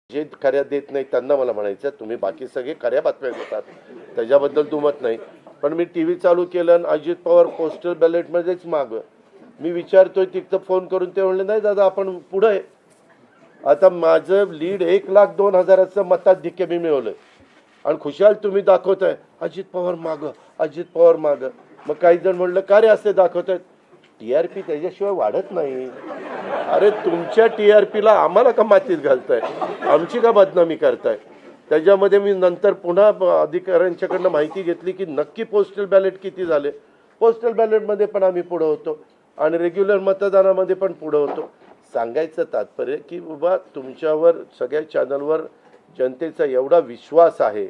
जे खऱ्या देत नाही त्यांना मला म्हणायचं तुम्ही बाकी सगळे खऱ्या बातम्या देतात त्याच्याबद्दल दुमत नाही. पण मी टीव्ही चालू केलं आणि अजित पवार पोस्टल बॅलेटमध्येच मागं मी विचारतोय तिथं फोन करून ते म्हणले नाही दादा आपण पुढे आहे. आता माझं लीड 1,02,000 मताधिक्य मी मिळवलं आणि खुशाल तुम्ही दाखवताय अजित पवार मागं अजित पवार मागं. मग काही जण म्हणलं का रे असे दाखवतायत TRP त्याच्याशिवाय वाढत नाही. अरे तुमच्या TRPला आम्हाला का मातीत घालताय आमची का बदनामी करताय. त्याच्यामध्ये मी नंतर पुन्हा अधिकाऱ्यांच्याकडनं माहिती घेतली की नक्की पोस्टल बॅलेट किती झाले. पोस्टल बॅलेटमध्ये पण आम्ही पुढं होतो आणि रेग्युलर मतदानामध्ये पण पुढं होतो. सांगायचं तात्पर्य की बाबा तुमच्यावर सगळ्या चॅनलवर जनतेचा एवढा विश्वास आहे.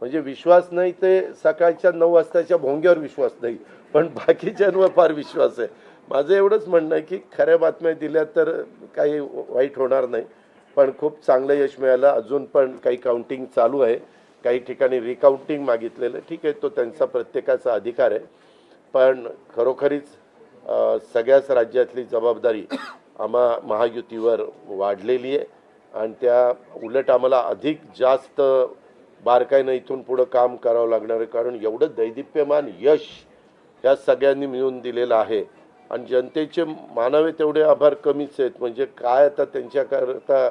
म्हणजे विश्वास नाही ते सकाळच्या 9 वाजताच्या भोंग्यावर विश्वास नाही पण बाकीच्यांवर फार विश्वास आहे. माझं एवढंच म्हणणं आहे की खऱ्या बातम्या दिल्या तर काही वाईट होणार नाही. पण खूप चांगलं यश मिळालं. अजून पण काही काउंटिंग चालू आहे. काही ठिकाणी रिकाउंटिंग मागितलेलं ठीक आहे तो त्यांचा प्रत्येकाचा अधिकार आहे. पण खरोखरीच सगळ्याच राज्यातली जबाबदारी आम्हा महायुतीवर वाढलेली आहे आणि त्या उलट आम्हाला अधिक जास्त बारकाईनं इथून पुढं काम करावं लागणार आहे. कारण एवढं दैदिप्यमान यश ह्या सगळ्यांनी मिळून दिलेलं आहे आणि जनतेचे मानावे तेवढे आभार कमीच आहेत. म्हणजे काय आता त्यांच्याकरता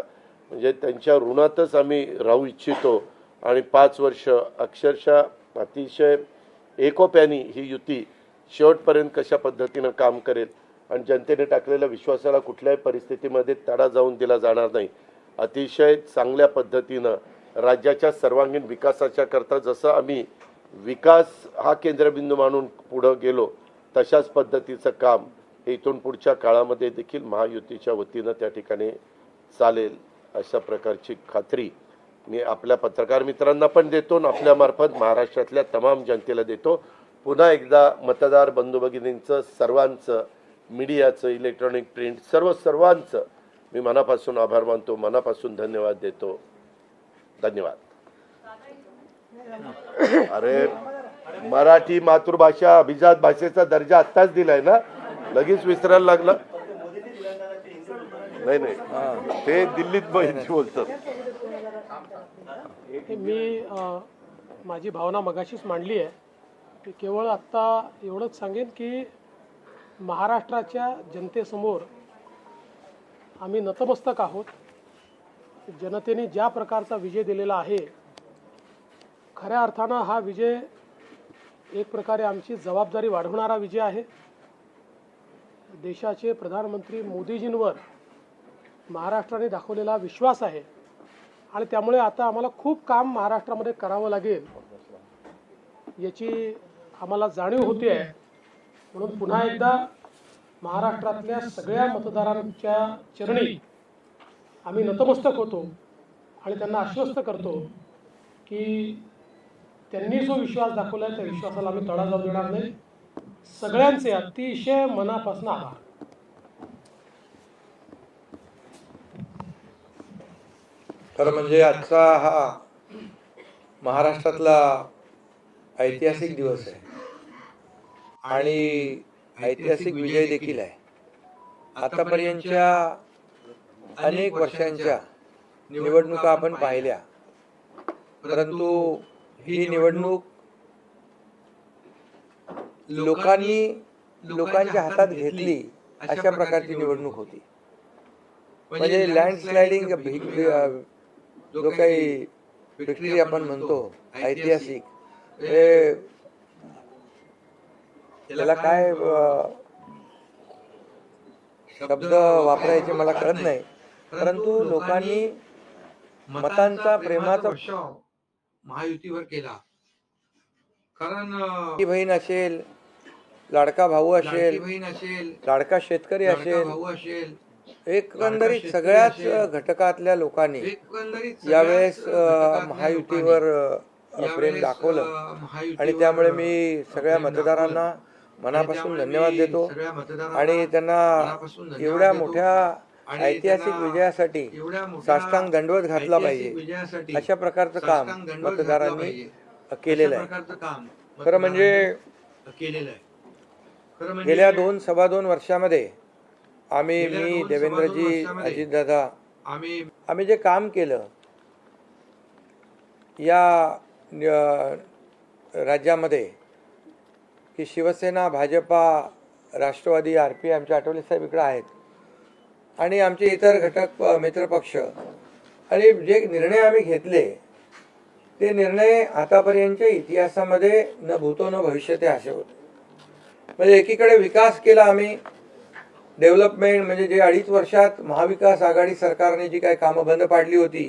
म्हणजे त्यांच्या ऋणातच आम्ही राहू इच्छितो आणि 5 वर्ष अक्षरशः अतिशय एकोप्याने ही युती शेवटपर्यंत कशा पद्धतीनं काम करेल आणि जनतेने टाकलेल्या विश्वासाला कुठल्याही परिस्थितीमध्ये तडा जाऊन दिला जाणार नाही. अतिशय चांगल्या पद्धतीनं राज्याच्या सर्वांगीण विकासाच्या करता जसं आम्ही विकास हा केंद्रबिंदू मानून पुढं गेलो तशाच पद्धतीचं काम हे इथून पुढच्या काळामध्ये देखील महायुतीच्या वतीनं त्या ठिकाणी चालेल अशा प्रकारची खात्री मी आपल्या पत्रकार मित्रांना पण देतो आणि आपल्यामार्फत महाराष्ट्रातल्या तमाम जनतेला देतो. पुन्हा एकदा मतदार बंधू भगिनींचं सर्वांचं मीडियाचं इलेक्ट्रॉनिक प्रिंट सर्वांचं मी मनापासून आभार मानतो. मनापासून धन्यवाद देतो. धन्यवाद. अरे मराठी मातृभाषा अभिजात भाषेचा दर्जा आत्ताच दिलाय ना लगेच विसरायला लागला. नाही ते दिल्लीत बोलतात. मी माझी भावना मगाशीच मांडली आहे की केवळ आत्ता एवढंच सांगेन की महाराष्ट्राच्या जनतेसमोर आम्ही नतमस्तक आहोत. जनतेने ज्या प्रकारचा विजय दिलेला आहे खऱ्या अर्थानं हा विजय एक प्रकारे आमची जबाबदारी वाढवणारा विजय आहे. देशाचे प्रधानमंत्री मोदीजींवर महाराष्ट्राने दाखवलेला विश्वास आहे आणि त्यामुळे आता आम्हाला खूप काम महाराष्ट्रामध्ये करावं लागेल याची आम्हाला जाणीव होते आहे. म्हणून पुन्हा एकदा महाराष्ट्रातल्या सगळ्या मतदारांच्या चरणी आम्ही नतमस्तक होतो आणि त्यांना आश्वस्त करतो की त्यांनी जो विश्वास दाखवला आहे त्या विश्वासाला आम्ही तडा जाऊ देणार नाही. सगळ्यांचे अतिशय मनापासून आभार. खरं म्हणजे आजचा हा महाराष्ट्रातला ऐतिहासिक दिवस आहे आणि ऐतिहासिक विजय देखील आहे. आतापर्यंतच्या अनेक वर्षांच्या निवडणुका आपण पाहिल्या परंतु ही निवडणूक लोकांच्या हातात घेतली अशा प्रकारची निवडणूक होती. म्हणजे लँडस्लाइडिंग जो काही विक्ट्री आपण म्हणतो ऐतिहासिक त्याला काय शब्द वापरायचे मला कळत नाही परंतु लोकांनी मतांचा प्रेमाचा वर्षाव महायुतीवर केला. कारण बहीण असेल लाडका भाऊ असेल लाडका शेतकरी असेल एकंदरीत सगळ्याच घटकातल्या लोकांनी यावेळेस महायुतीवर प्रेम दाखवलं आणि त्यामुळे मी सगळ्या मतदारांना मनापासून धन्यवाद देतो आणि त्यांना एवढ्या मोठ्या ऐतिहासिक विजयासाठी साष्टांग दंडवत घातला पाहिजे अशा प्रकारचं काम मतदारांनी केलेलं आहे. खरं म्हणजे गेल्या 2-2.25 वर्षामध्ये मी देवेंद्रजी अजितदादा आम्ही जे काम केलं या राज्यामध्ये की शिवसेना, भाजपा, राष्ट्रवादी, RP, आमचे आठवले साहेब इकडे आहेत आणि आमचे इतर घटक मित्रपक्ष आणि जे निर्णय आम्ही घेतले ते निर्णय आतापर्यंतच्या इतिहासामध्ये न भूतो न भविष्यते असे होते. म्हणजे एकीकडे विकास केला आम्ही, डेव्हलपमेंट म्हणजे जे 2.5 वर्षात महाविकास आघाडी सरकारने जी काही कामं बंद पाडली होती,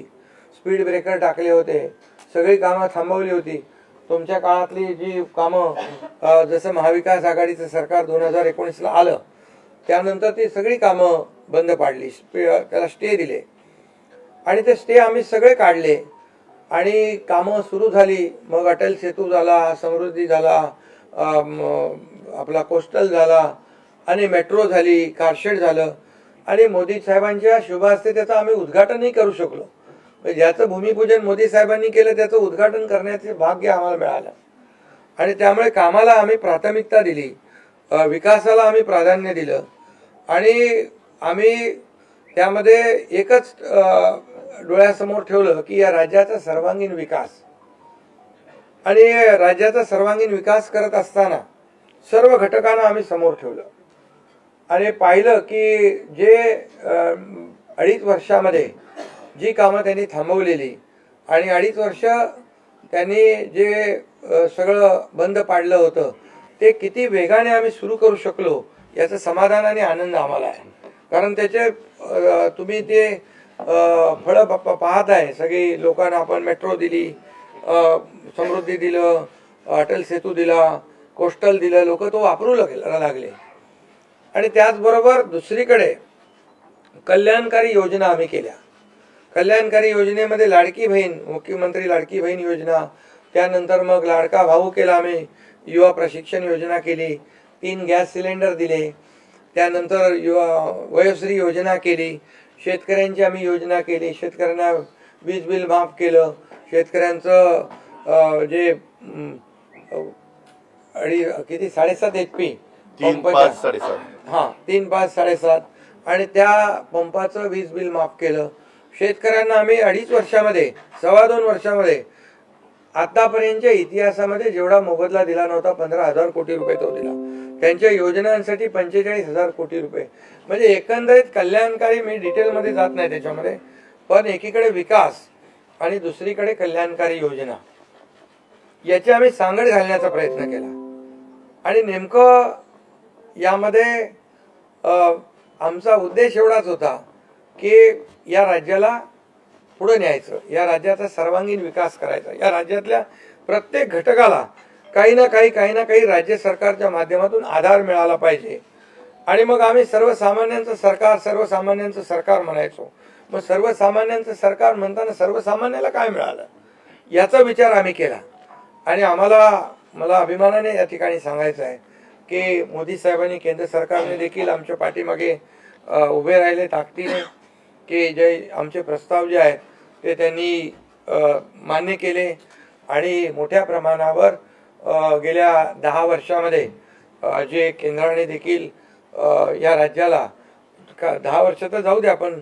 स्पीड ब्रेकर टाकले होते, सगळी कामं थांबवली होती. तुमच्या काळातली जी कामं जसं महाविकास आघाडीचं सरकार 2019ला आलं त्यानंतर ती सगळी कामं बंद पाडली, त्याला स्टे दिले आणि ते स्टे आम्ही सगळे काढले आणि कामं सुरू झाली. मग अटल सेतू झाला, समृद्धी झाला, आपला कोस्टल झाला आणि मेट्रो झाली, कारशेड झालं आणि मोदी साहेबांच्या शुभ हस्ते त्याचं आम्ही उद्घाटनही करू शकलो. ज्याचं भूमिपूजन मोदी साहेबांनी केलं त्याचं उद्घाटन करण्याचे भाग्य आम्हाला मिळालं आणि त्यामुळे कामाला आम्ही प्राथमिकता दिली, विकासाला आम्ही प्राधान्य दिलं आणि आम्ही त्यामध्ये एकच डोळ्यासमोर ठेवलं की या राज्याचा सर्वांगीण विकास. आणि राज्याचा सर्वांगीण विकास करत असताना सर्व घटकांना आम्ही समोर ठेवलं आणि पाहिलं की जे 2.5 वर्षामध्ये जी कामं त्यांनी थांबवलेली आणि 2.5 वर्ष त्यांनी जे सगळं बंद पाडलं होतं ते किती वेगाने आम्ही सुरू करू शकलो याचं समाधान आणि आनंद आम्हाला आहे. कारण त्याचे तुम्ही ते फळं पाहत आहे. सगळी लोकांना आपण मेट्रो दिली, समृद्धी दिलं, अटल सेतू दिला, कोस्टल दिलं, लोक तो वापरू लागले. आणि त्याचबरोबर दुसरीकडे कल्याणकारी योजना आम्ही केल्या. कल्याणकारी योजनेमध्ये लाडकी बहीण, मुख्यमंत्री लाडकी बहीण योजना, त्यानंतर मग लाडका भाऊ केला आम्ही, युवा प्रशिक्षण योजना केली, 3 गॅस सिलेंडर दिले, त्यानंतर युवा वयोश्री योजना केली, शेतकऱ्यांची आम्ही योजना केली, शेतकऱ्यांना वीज बिल माफ केलं, शेतकऱ्यांचं जे किती 7.5 HP 3, 5, 7.5 हां 3, 5, 7.5 आणि त्या पंपाचं वीज बिल माफ केलं. शेतकऱ्यांना आम्ही 2.5 वर्षामध्ये 2.25 वर्षामध्ये आतापर्यंतच्या इतिहासामध्ये जेवढा मोबदला दिला नव्हता 15,000 कोटी रुपये तो दिला. त्यांच्या योजनांसाठी 45,000 कोटी रुपये. म्हणजे एकंदरीत कल्याणकारी, मी डिटेलमध्ये जात नाही त्याच्यामध्ये, पण एकीकडे विकास आणि दुसरीकडे कल्याणकारी योजना याची आम्ही सांगड घालण्याचा प्रयत्न केला. आणि नेमकं यामध्ये आमचा उद्देश एवढाच होता की या राज्याला पुढे न्यायचं, या राज्याचा सर्वांगीण विकास करायचा, या राज्यातल्या प्रत्येक घटकाला काही ना काही राज्य सरकारच्या माध्यमातून आधार मिळाला पाहिजे. आणि मग आम्ही सर्वसामान्यांचं सरकार म्हणायचो. मग सर्वसामान्यांचं सरकार म्हणताना सर्वसामान्याला काय मिळालं याचा विचार आम्ही केला. आणि मला अभिमानाने या ठिकाणी सांगायचं आहे की मोदी साहेबांनी, केंद्र सरकारने देखील आमच्या पाठीमागे उभे राहिले ताकदीने, की जे आमचे प्रस्ताव जे आहेत ते त्यांनी मान्य केले आणि मोठ्या प्रमाणावर गेल्या 10 वर्षामध्ये जे केंद्राने देखील या राज्याला 10 वर्ष तर जाऊ द्या, पण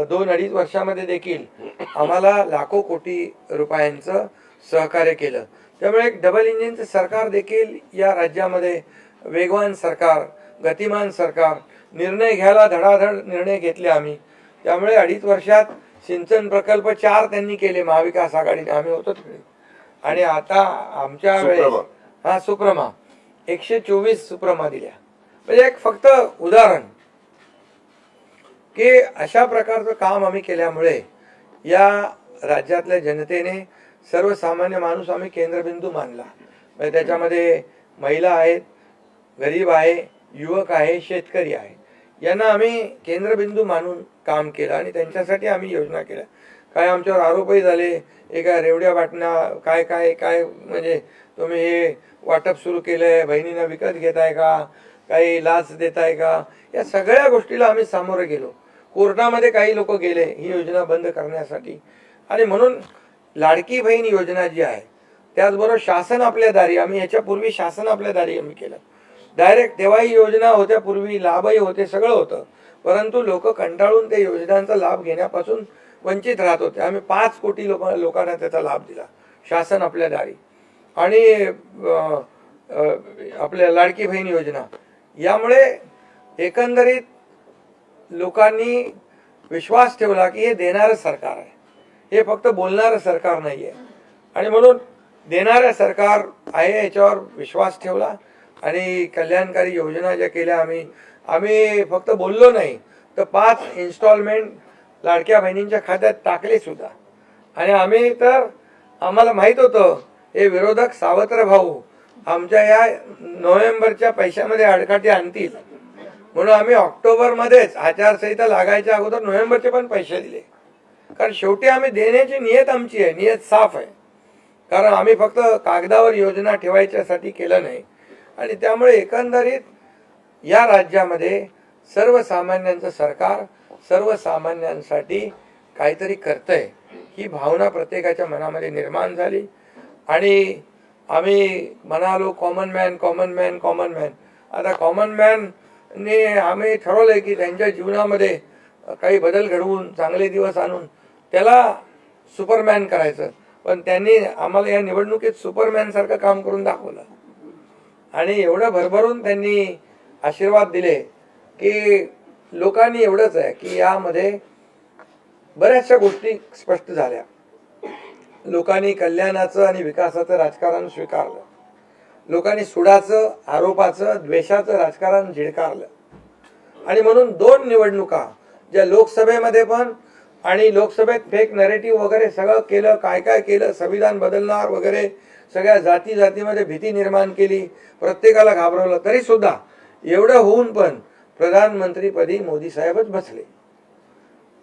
2-2.5 वर्षामध्ये देखील आम्हाला लाखो कोटी रुपयांचं सहकार्य केलं. त्यामुळे एक डबल इंजिनचं सरकार देखील या राज्यामध्ये, वेगवान सरकार, गतिमान सरकार, निर्णय घ्यायला धडाधड निर्णय घेतले आम्ही. त्यामुळे 2.5 वर्षात सिंचन प्रकल्प 4 त्यांनी केले महाविकास आघाडीने, आम्ही होतो तिकडे. आणि आता आमच्या वेळेस सुप्रमा 124 सुप्रमा दिल्या. म्हणजे एक फक्त उदाहरण की अशा प्रकारचं काम आम्ही केल्यामुळे या राज्यातल्या जनतेने, सर्वसामान्य माणूस आम्ही केंद्रबिंदू मानला. म्हणजे त्याच्यामध्ये महिला आहेत, गरीब आहे, युवक आहे, शेतकरी आहे, यांना आम्ही केंद्रबिंदू मानून काम केलं आणि त्यांच्यासाठी आम्ही योजना केल्या. काय आमच्यावर आरोपही झाले, एका रेवड्या वाटणं, काय म्हणजे तुम्ही हे वाटप सुरू केलंय, बहिणींना विकत घेताय का, काही लाच देताय का, या सगळ्या गोष्टीला आम्ही सामोरे गेलो. कोर्टामध्ये काही लोक गेले ही योजना बंद करण्यासाठी. आणि म्हणून लाडकी बहीण योजना जी आहे, त्याचबरोबर शासन आपल्या दारी, आम्ही याच्यापूर्वी शासन आपल्या दारी आम्ही केलं. डायरेक्ट तेव्हाही योजना होत्या, पूर्वी लाभही होते, सगळं होतं, परंतु लोक कंटाळून त्या योजनांचा लाभ घेण्यापासून वंचित राहत होते. आम्ही 5 कोटी लोकांना त्याचा लाभ दिला, शासन आपल्या दारी. आणि आपल्या लाडकी बहीण योजना, यामुळे एकंदरीत लोकांनी विश्वास ठेवला की हे देणारं सरकार आहे, हे फक्त बोलणारं सरकार नाही आहे. आणि म्हणून देणारं सरकार आहे याच्यावर विश्वास ठेवला आणि कल्याणकारी योजना ज्या केल्या आम्ही फक्त बोललो नाही तर 5 इन्स्टॉलमेंट लाडक्या बहिणींच्या खात्यात टाकले सुद्धा. आणि आम्ही तर आम्हाला माहीत होतं हे विरोधक सावत्र भाऊ आमच्या या नोव्हेंबरच्या पैशामध्ये आडकाठी आणतील, म्हणून आम्ही ऑक्टोबरमध्येच आचारसंहिता लागायच्या अगोदर नोव्हेंबरचे पण पैसे दिले. कारण शेवटी आम्ही देण्याची नियत आमची आहे, नियत साफ आहे. कारण आम्ही फक्त कागदावर योजना ठेवायच्यासाठी केलं नाही. आणि त्यामुळे एकंदरीत या राज्यामध्ये सर्वसामान्यांचं सरकार सर्वसामान्यांसाठी काहीतरी करतंय ही भावना प्रत्येकाच्या मनामध्ये निर्माण झाली. आणि आम्ही म्हणालो common man common man common man. आता कॉमन मॅनने आम्ही ठरवलंय की त्यांच्या जीवनामध्ये काही बदल घडवून चांगले दिवस आणून त्याला सुपरमॅन करायचं. पण त्यांनी आम्हाला या निवडणुकीत सुपरमॅन सारखं काम करून दाखवलं आणि एवढं भरभरून त्यांनी आशीर्वाद दिले की लोकांनी एवढंच आहे की यामध्ये बऱ्याचशा गोष्टी स्पष्ट झाल्या. लोकांनी कल्याणाचं आणि विकासाचं राजकारण स्वीकारलं. लोकांनी सुडाचं, आरोपाचं, द्वेषाचं राजकारण झिडकारलं. आणि म्हणून 2 निवडणुका ज्या लोकसभेमध्ये पण आणि लोकसभेत फेक नरेटिव्ह वगैरे सगळं केलं, काय काय केलं, संविधान बदलणार वगैरे, सगळ्या जातीमध्ये भीती निर्माण केली, प्रत्येकाला घाबरवलं, तरी सुद्धा एवढं होऊन पण प्रधानमंत्रीपदी मोदी साहेबच बसले.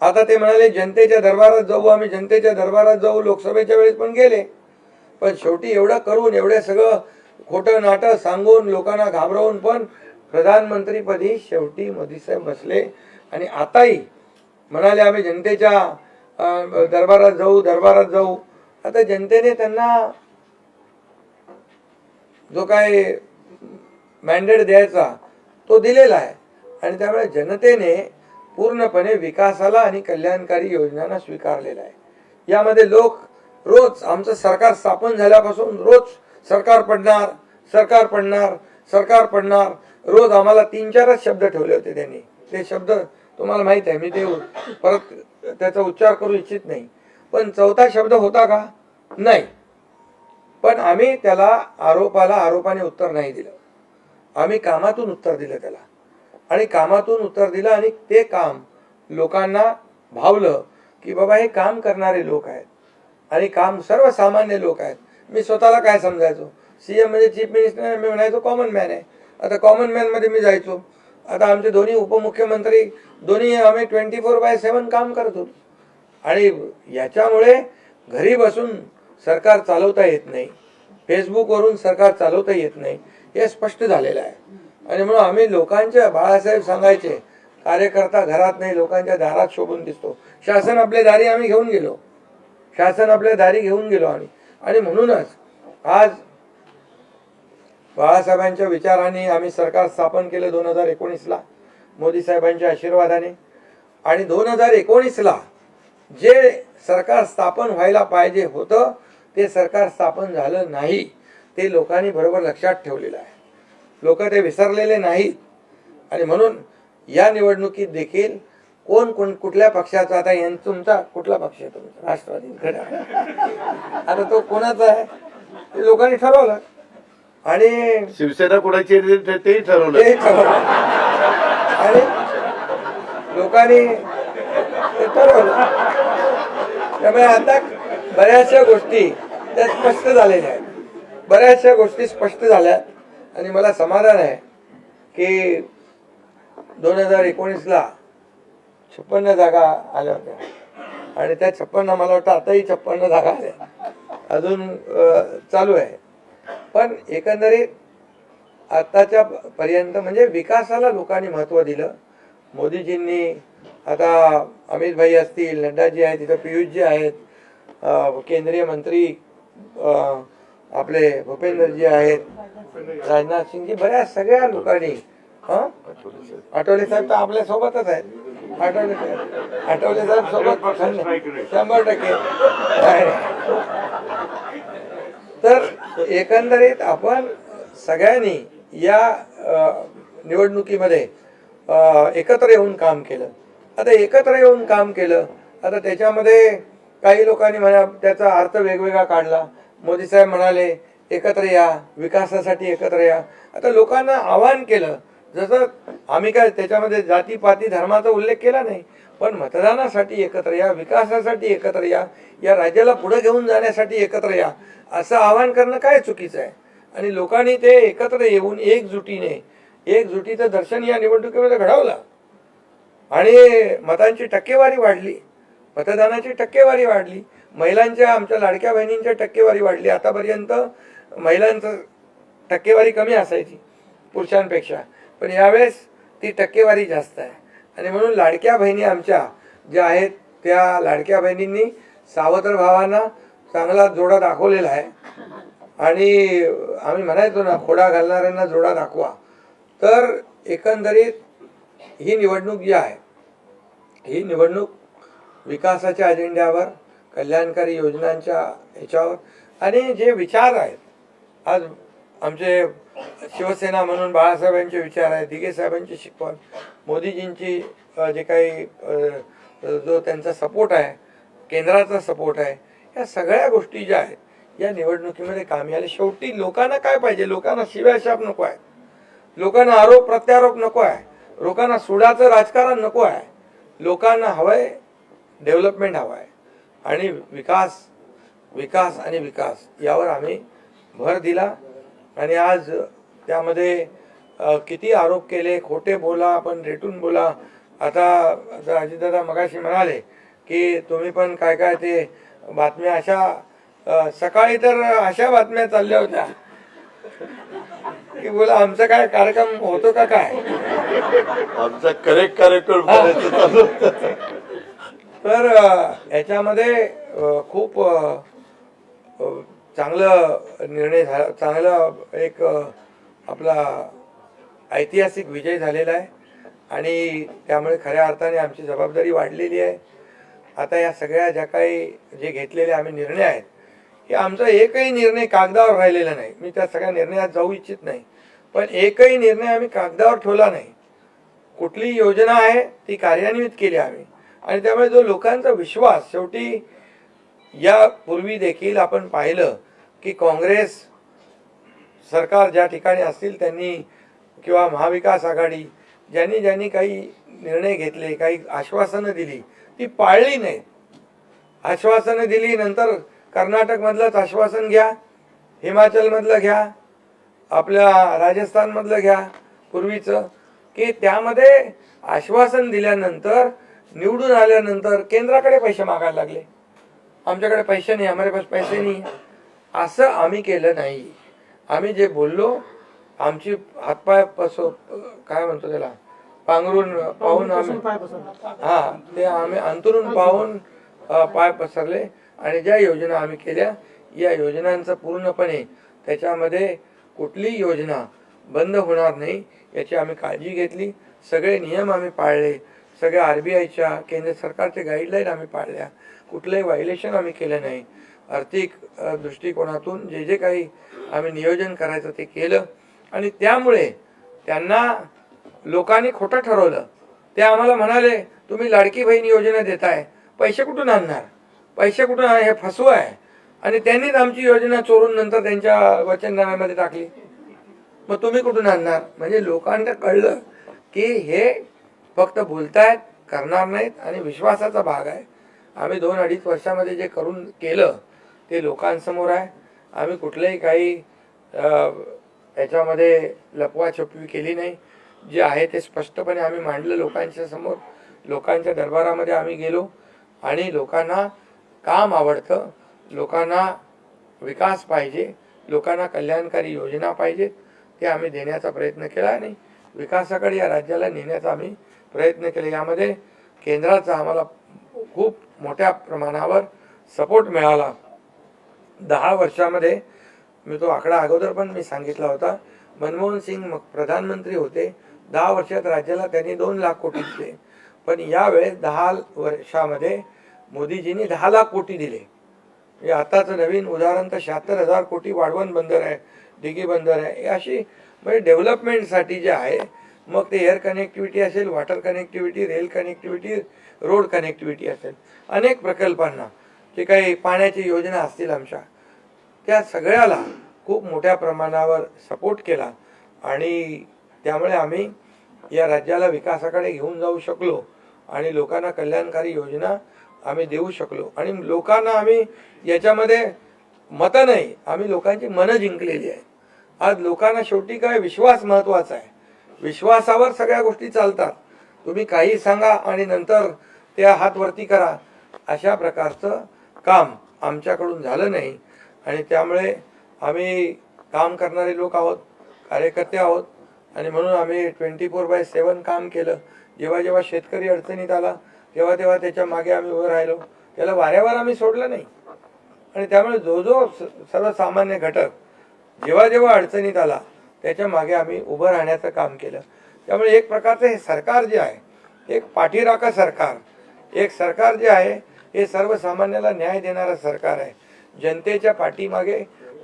आता ते म्हणाले जनतेच्या दरबारात जाऊ, आम्ही जनतेच्या दरबारात जाऊ, लोकसभेच्या वेळेस पण गेले. पण शेवटी एवढं करून एवढं सगळं खोटं नाटं सांगून लोकांना घाबरवून पण प्रधानमंत्रीपदी शेवटी मोदी साहेब बसले. आणि आताही म्हणाले आम्ही जनतेच्या दरबारात जाऊ. आता जनतेने त्यांना जो काय मॅन्डेट द्यायचा तो दिलेला आहे. आणि त्यामुळे जनतेने पूर्णपणे विकासाला आणि कल्याणकारी योजनांना स्वीकारलेला आहे. यामध्ये लोक रोज आमचं सरकार स्थापन झाल्यापासून रोज सरकार पडणार रोज आम्हाला 3-4 शब्द ठेवले होते त्यांनी. ते शब्द तुम्हाला माहित आहे, मी ते परत त्याचा उच्चार करू इच्छित नाही. पण 4था शब्द होता का? नाही. पण आम्ही त्याला आरोपाने उत्तर नाही दिलं. आम्ही कामातून उत्तर दिलं त्याला. आणि कामातून उत्तर दिलं आणि ते काम लोकांना भावलं की बाबा हे काम करणारे लोक आहेत आणि काम सर्वसामान्य लोक आहेत. मी स्वतःला काय समजायचो, सीएम म्हणजे चीफ मिनिस्टर, मी म्हणायचो कॉमन मॅन आहे. आता कॉमन मॅन मध्ये मी जायचो. आता आमचे दोन्ही उपमुख्यमंत्री दोन्ही आम्ही 24/7 काम करत होतो. आणि याच्यामुळे घरी बसून सरकार चालवता येत नाही, फेसबुकवरून सरकार चालवता येत नाही, हे स्पष्ट झालेलं आहे. आणि म्हणून आम्ही लोकांच्या, बाळासाहेब सांगायचे, कार्यकर्ता घरात नाही लोकांच्या दारात शोभून दिसतो. शासन आपल्या दारी आम्ही घेऊन गेलो, आणि म्हणूनच आज बाळासाहेबांच्या विचाराने आम्ही सरकार स्थापन केलं 2019ला मोदी साहेबांच्या आशीर्वादाने. आणि 2019ला जे सरकार स्थापन व्हायला पाहिजे होतं ते सरकार स्थापन झालं नाही, ते लोकांनी बरोबर लक्षात ठेवलेलं आहे. लोक ते विसरलेले नाहीत. आणि म्हणून या निवडणुकीत देखील कोण कुठल्या पक्षाचा, आता तुमचा कुठला पक्ष आहे? तुमचा राष्ट्रवादी. आता तो कोणाचा आहे ते लोकांनी ठरवलं. आणि शिवसेना कोणाची तेही ठरवलं. आणि लोकांनी ते ठरवलं. त्यामुळे आता बऱ्याचशा गोष्टी त्या स्पष्ट झालेल्या आहेत, बऱ्याचशा गोष्टी स्पष्ट झाल्या. आणि मला समाधान आहे की 2019ला 56 जागा आल्या होत्या आणि त्या 56 मला वाटतं आताही 56 जागा आल्या, अजून चालू आहे. पण एकंदरीत आताच्या पर्यंत म्हणजे विकासाला लोकांनी महत्त्व दिलं. मोदीजींनी आता अमित भाई असतील, नड्डाजी आहेत, तिथं पियुषजी आहेत, केंद्रीय मंत्री आपले भूपेंद्रजी आहेत, राजनाथ सिंगजी, बऱ्याच सगळ्या लोकांनी, आठवले साहेब तर आपल्या सोबतच आहेत, आठवले साहेब सोबत 100%. तर एकंदरीत आपण सगळ्यांनी या निवडणुकीमध्ये एकत्र येऊन काम केलं. आता एकत्र येऊन काम केलं, आता त्याच्यामध्ये काही लोकांनी म्हणा त्याचा अर्थ वेगवेगळा काढला. मोदी साहेब म्हणाले एकत्र या, विकासासाठी एकत्र या. आता लोकांना आवाहन केलं, जसं आम्ही काय त्याच्यामध्ये जातीपाती धर्माचा उल्लेख केला नाही, पण मतदानासाठी एकत्र या, विकासासाठी एकत्र या, या राज्याला पुढे घेऊन जाण्यासाठी एकत्र या, असं आवाहन करणं काय चुकीचं आहे. आणि लोकांनी ते एकत्र येऊन एकजुटीचं दर्शन या निवडणुकीमध्ये घडवलं आणि मतांची टक्केवारी वाढली, मतदानाची टक्केवारी वाढली, महिलांच्या आमच्या लाडक्या बहिणींच्या टक्केवारी वाढली. आतापर्यंत महिलांचं टक्केवारी कमी असायची पुरुषांपेक्षा, पण यावेळेस ती टक्केवारी जास्त आहे. आणि म्हणून लाडक्या बहिणी आमच्या ज्या आहेत त्या लाडक्या बहिणींनी सावत्र भावांना चांगला जोडा दाखवलेला आहे. आणि आम्ही म्हणायचो ना, खोडा घालणाऱ्यांना जोडा दाखवा. तर एकंदरीत ही निवडणूक जी आहे, ही निवडणूक विकासाच्या अजेंड्यावर, कल्याणकारी योजनांच्या ह्याच्यावर आणि जे विचार आहेत, आज आमचे शिवसेना म्हणून बाळासाहेबांचे विचार आहेत, दिघे साहेबांची शिकवण, मोदीजींची जे काही जो त्यांचा सपोर्ट आहे, केंद्राचा सपोर्ट आहे, या सगळ्या गोष्टी ज्या आहेत या निवडणुकीमध्ये कामी आले. शेवटी लोकांना काय पाहिजे? लोकांना शिव्याशाप नको आहे, लोकांना आरोप प्रत्यारोप नको आहे, लोकांना सुडाचं राजकारण नको आहे. लोकांना हवंय डेव्हलपमेंट हवं आहे आणि विकास आणि विकास यावर आम्ही भर दिला. आणि आज त्यामध्ये किती आरोप केले, खोटे बोला, पण रेटून बोला. आता अजितदादा मगाशी म्हणाले की तुम्ही पण काय काय ते बातम्या अशा सकाळी तर अशा बातम्या चालल्या होत्या की बोला आमचा काय कार्यक्रम होतो का काय, आमचा करेक्ट कार्यक्रम तर याच्यामध्ये खूप चांगलं निर्णय झाला, चांगला एक आपला ऐतिहासिक विजय झालेला आहे. आणि त्यामुळे खऱ्या अर्थाने आमची जबाबदारी वाढलेली आहे. आता या सगळ्या ज्या काही जे घेतलेले आम्ही निर्णय आहेत, हे आमचा एकही निर्णय कागदावर राहिलेला नाही. मी त्या सगळ्या निर्णयात जाऊ इच्छित नाही, पण एकही निर्णय आम्ही कागदावर ठेवला नाही. कुठली योजना आहे ती कार्यान्वित केली आम्ही. आणि त्यामुळे जो लोकांचा विश्वास, शेवटी यापूर्वी देखील आपण पाहिलं की काँग्रेस सरकार ज्या ठिकाणी असतील त्यांनी किंवा महाविकास आघाडी ज्यांनी काही निर्णय घेतले, काही आश्वासनं दिली, ती पाळली नाहीत. आश्वासनं दिली, नंतर कर्नाटकमधलंच आश्वासन घ्या, हिमाचलमधलं घ्या, आपल्या राजस्थानमधलं घ्या पूर्वीचं, की त्यामध्ये आश्वासन दिल्यानंतर निवडून आल्यानंतर केंद्राकडे पैसे मागायला लागले. आमच्याकडे पैसे नाही, हमारे पास पैसे नाही. असं आम्ही केलं नाही. आम्ही जे बोललो, आमची हातपाय काय म्हणतो त्याला, पांघरून पाहून आम्ही ते आम्ही अंतरून पाहून पाय पसरले. आणि ज्या योजना आम्ही केल्या, या योजनांचं पूर्णपणे त्याच्यामध्ये कुठलीही योजना बंद होणार नाही याची आम्ही काळजी घेतली. सगळे नियम आम्ही पाळले, सगळ्या RBIच्या केंद्र सरकारचे गाईडलाईन आम्ही पाळल्या, कुठलंही व्हायलेशन आम्ही केलं नाही. आर्थिक दृष्टिकोनातून जे काही आम्ही नियोजन करायचं ते केलं. आणि त्यामुळे त्यांना लोकांनी खोटं ठरवलं. ते आम्हाला म्हणाले तुम्ही लाडकी बहीण योजना देताय, पैसे कुठून आणणार, पैसे कुठून, हे फसवं आहे. आणि त्यांनीच आमची योजना चोरून नंतर त्यांच्या वचननाम्यामध्ये टाकली. मग तुम्ही कुठून आणणार? म्हणजे लोकांना कळलं की हे फक्त बोलतायत, करणार नाहीत. आणि विश्वासाचा भाग आहे. आम्ही 2-2.5 वर्षामध्ये जे करून केलं ते लोकांसमोर आहे. आम्ही कुठलंही काही याच्यामध्ये लपवाछपवी केली नाही. जे आहे ते स्पष्टपणे आम्ही मांडलं लोकांच्या समोर. लोकांच्या दरबारामध्ये आम्ही गेलो आणि लोकांना काम आवडतं, लोकांना विकास पाहिजे, लोकांना कल्याणकारी योजना पाहिजेत, ते आम्ही देण्याचा प्रयत्न केला. आणि विकासाकडे या राज्याला नेण्याचा आम्ही प्रयत्न केले. यामध्ये केंद्राचा आम्हाला खूप मोठ्या प्रमाणावर सपोर्ट मिळाला. 10 वर्षामध्ये, मी तो आकडा अगोदर पण मी सांगितला होता, मनमोहन सिंग प्रधानमंत्री होते, 10 वर्षात राज्याला त्यांनी 2 लाख कोटी दिले. पण यावेळेस 10 वर्षामध्ये मोदीजींनी 10 लाख कोटी दिले. हे आताचं नवीन उदाहरण तर 76,000 कोटी वाढवण बंदर आहे, दिघी बंदर आहे. हे अशी म्हणजे डेव्हलपमेंटसाठी जे आहे, मग ते एअर कनेक्टिव्हिटी असेल, water connectivity, rail connectivity, road connectivity असेल, अनेक प्रकल्पांना जे काही पाण्याची योजना असतील आमच्या, त्या सगळ्याला खूप मोठ्या प्रमाणावर सपोर्ट केला आणि त्यामुळे आम्ही या राज्याला विकासाकडे घेऊन जाऊ शकलो आणि लोकांना कल्याणकारी योजना आम्ही देऊ शकलो. आणि लोकांना आम्ही याच्यामध्ये मतं नाही, आम्ही लोकांची मनं जिंकलेली आहे. आज लोकांना शेवटी काय विश्वास महत्त्वाचा आहे. विश्वासावर सगळ्या गोष्टी चालतात. तुम्ही काही सांगा आणि नंतर ते हात वरती करा, अशा प्रकारचं काम आमच्याकडून झालं नाही. आणि त्यामुळे आम्ही काम करणारे लोक आहोत, कार्यकर्ते आहोत आणि म्हणून आम्ही 24/7 काम केलं. जेव्हा जेव्हा शेतकरी अडचणीत आला तेव्हा तेव्हा त्याच्या मागे आम्ही उभं राहिलो. त्याला वाऱ्यावर आम्ही सोडलं नाही. आणि त्यामुळे जो जो सर्वसामान्य घटक जेव्हा जेव्हा अडचणीत आला त्याच्या मागे आम्ही उभं राहण्याचं काम केलं. त्यामुळे एक प्रकारचं हे सरकार जे आहे, एक पाठीराखा सरकार, एक सरकार जे आहे हे सर्वसामान्याला न्याय देणारं सरकार आहे. जनतेच्या पाठीमागे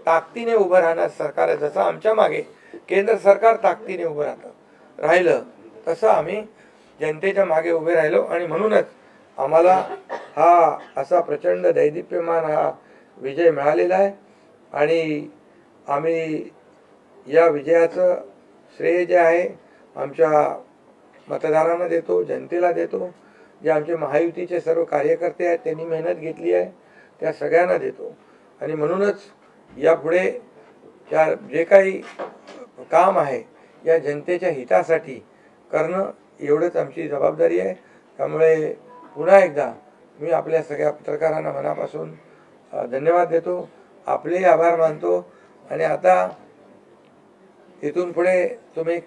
ताकदीने उभं राहणारं सरकार आहे. जसं आमच्या मागे केंद्र सरकार ताकदीने उभं राहिलं तसं आम्ही जनतेच्या मागे उभे राहिलो. आणि म्हणूनच आम्हाला हा असा प्रचंड दैदिप्यमान हा विजय मिळालेला आहे. आणि आम्ही या विजयाचं श्रेय जे आहे आमच्या मतदारांना देतो, जनतेला देतो. जे आमचे महायुतीचे सर्व कार्यकर्ते आहेत त्यांनी मेहनत घेतली आहे त्या सगळ्यांना देतो. आणि म्हणूनच यापुढे या जे काही काम आहे या जनतेच्या हितासाठी करणं एवढंच आमची जबाबदारी आहे. त्यामुळे पुन्हा एकदा मी आपल्या सगळ्या पत्रकारांना मनापासून धन्यवाद देतो, आपले आभार मानतो. आणि आता इथून पुढे तुम्ही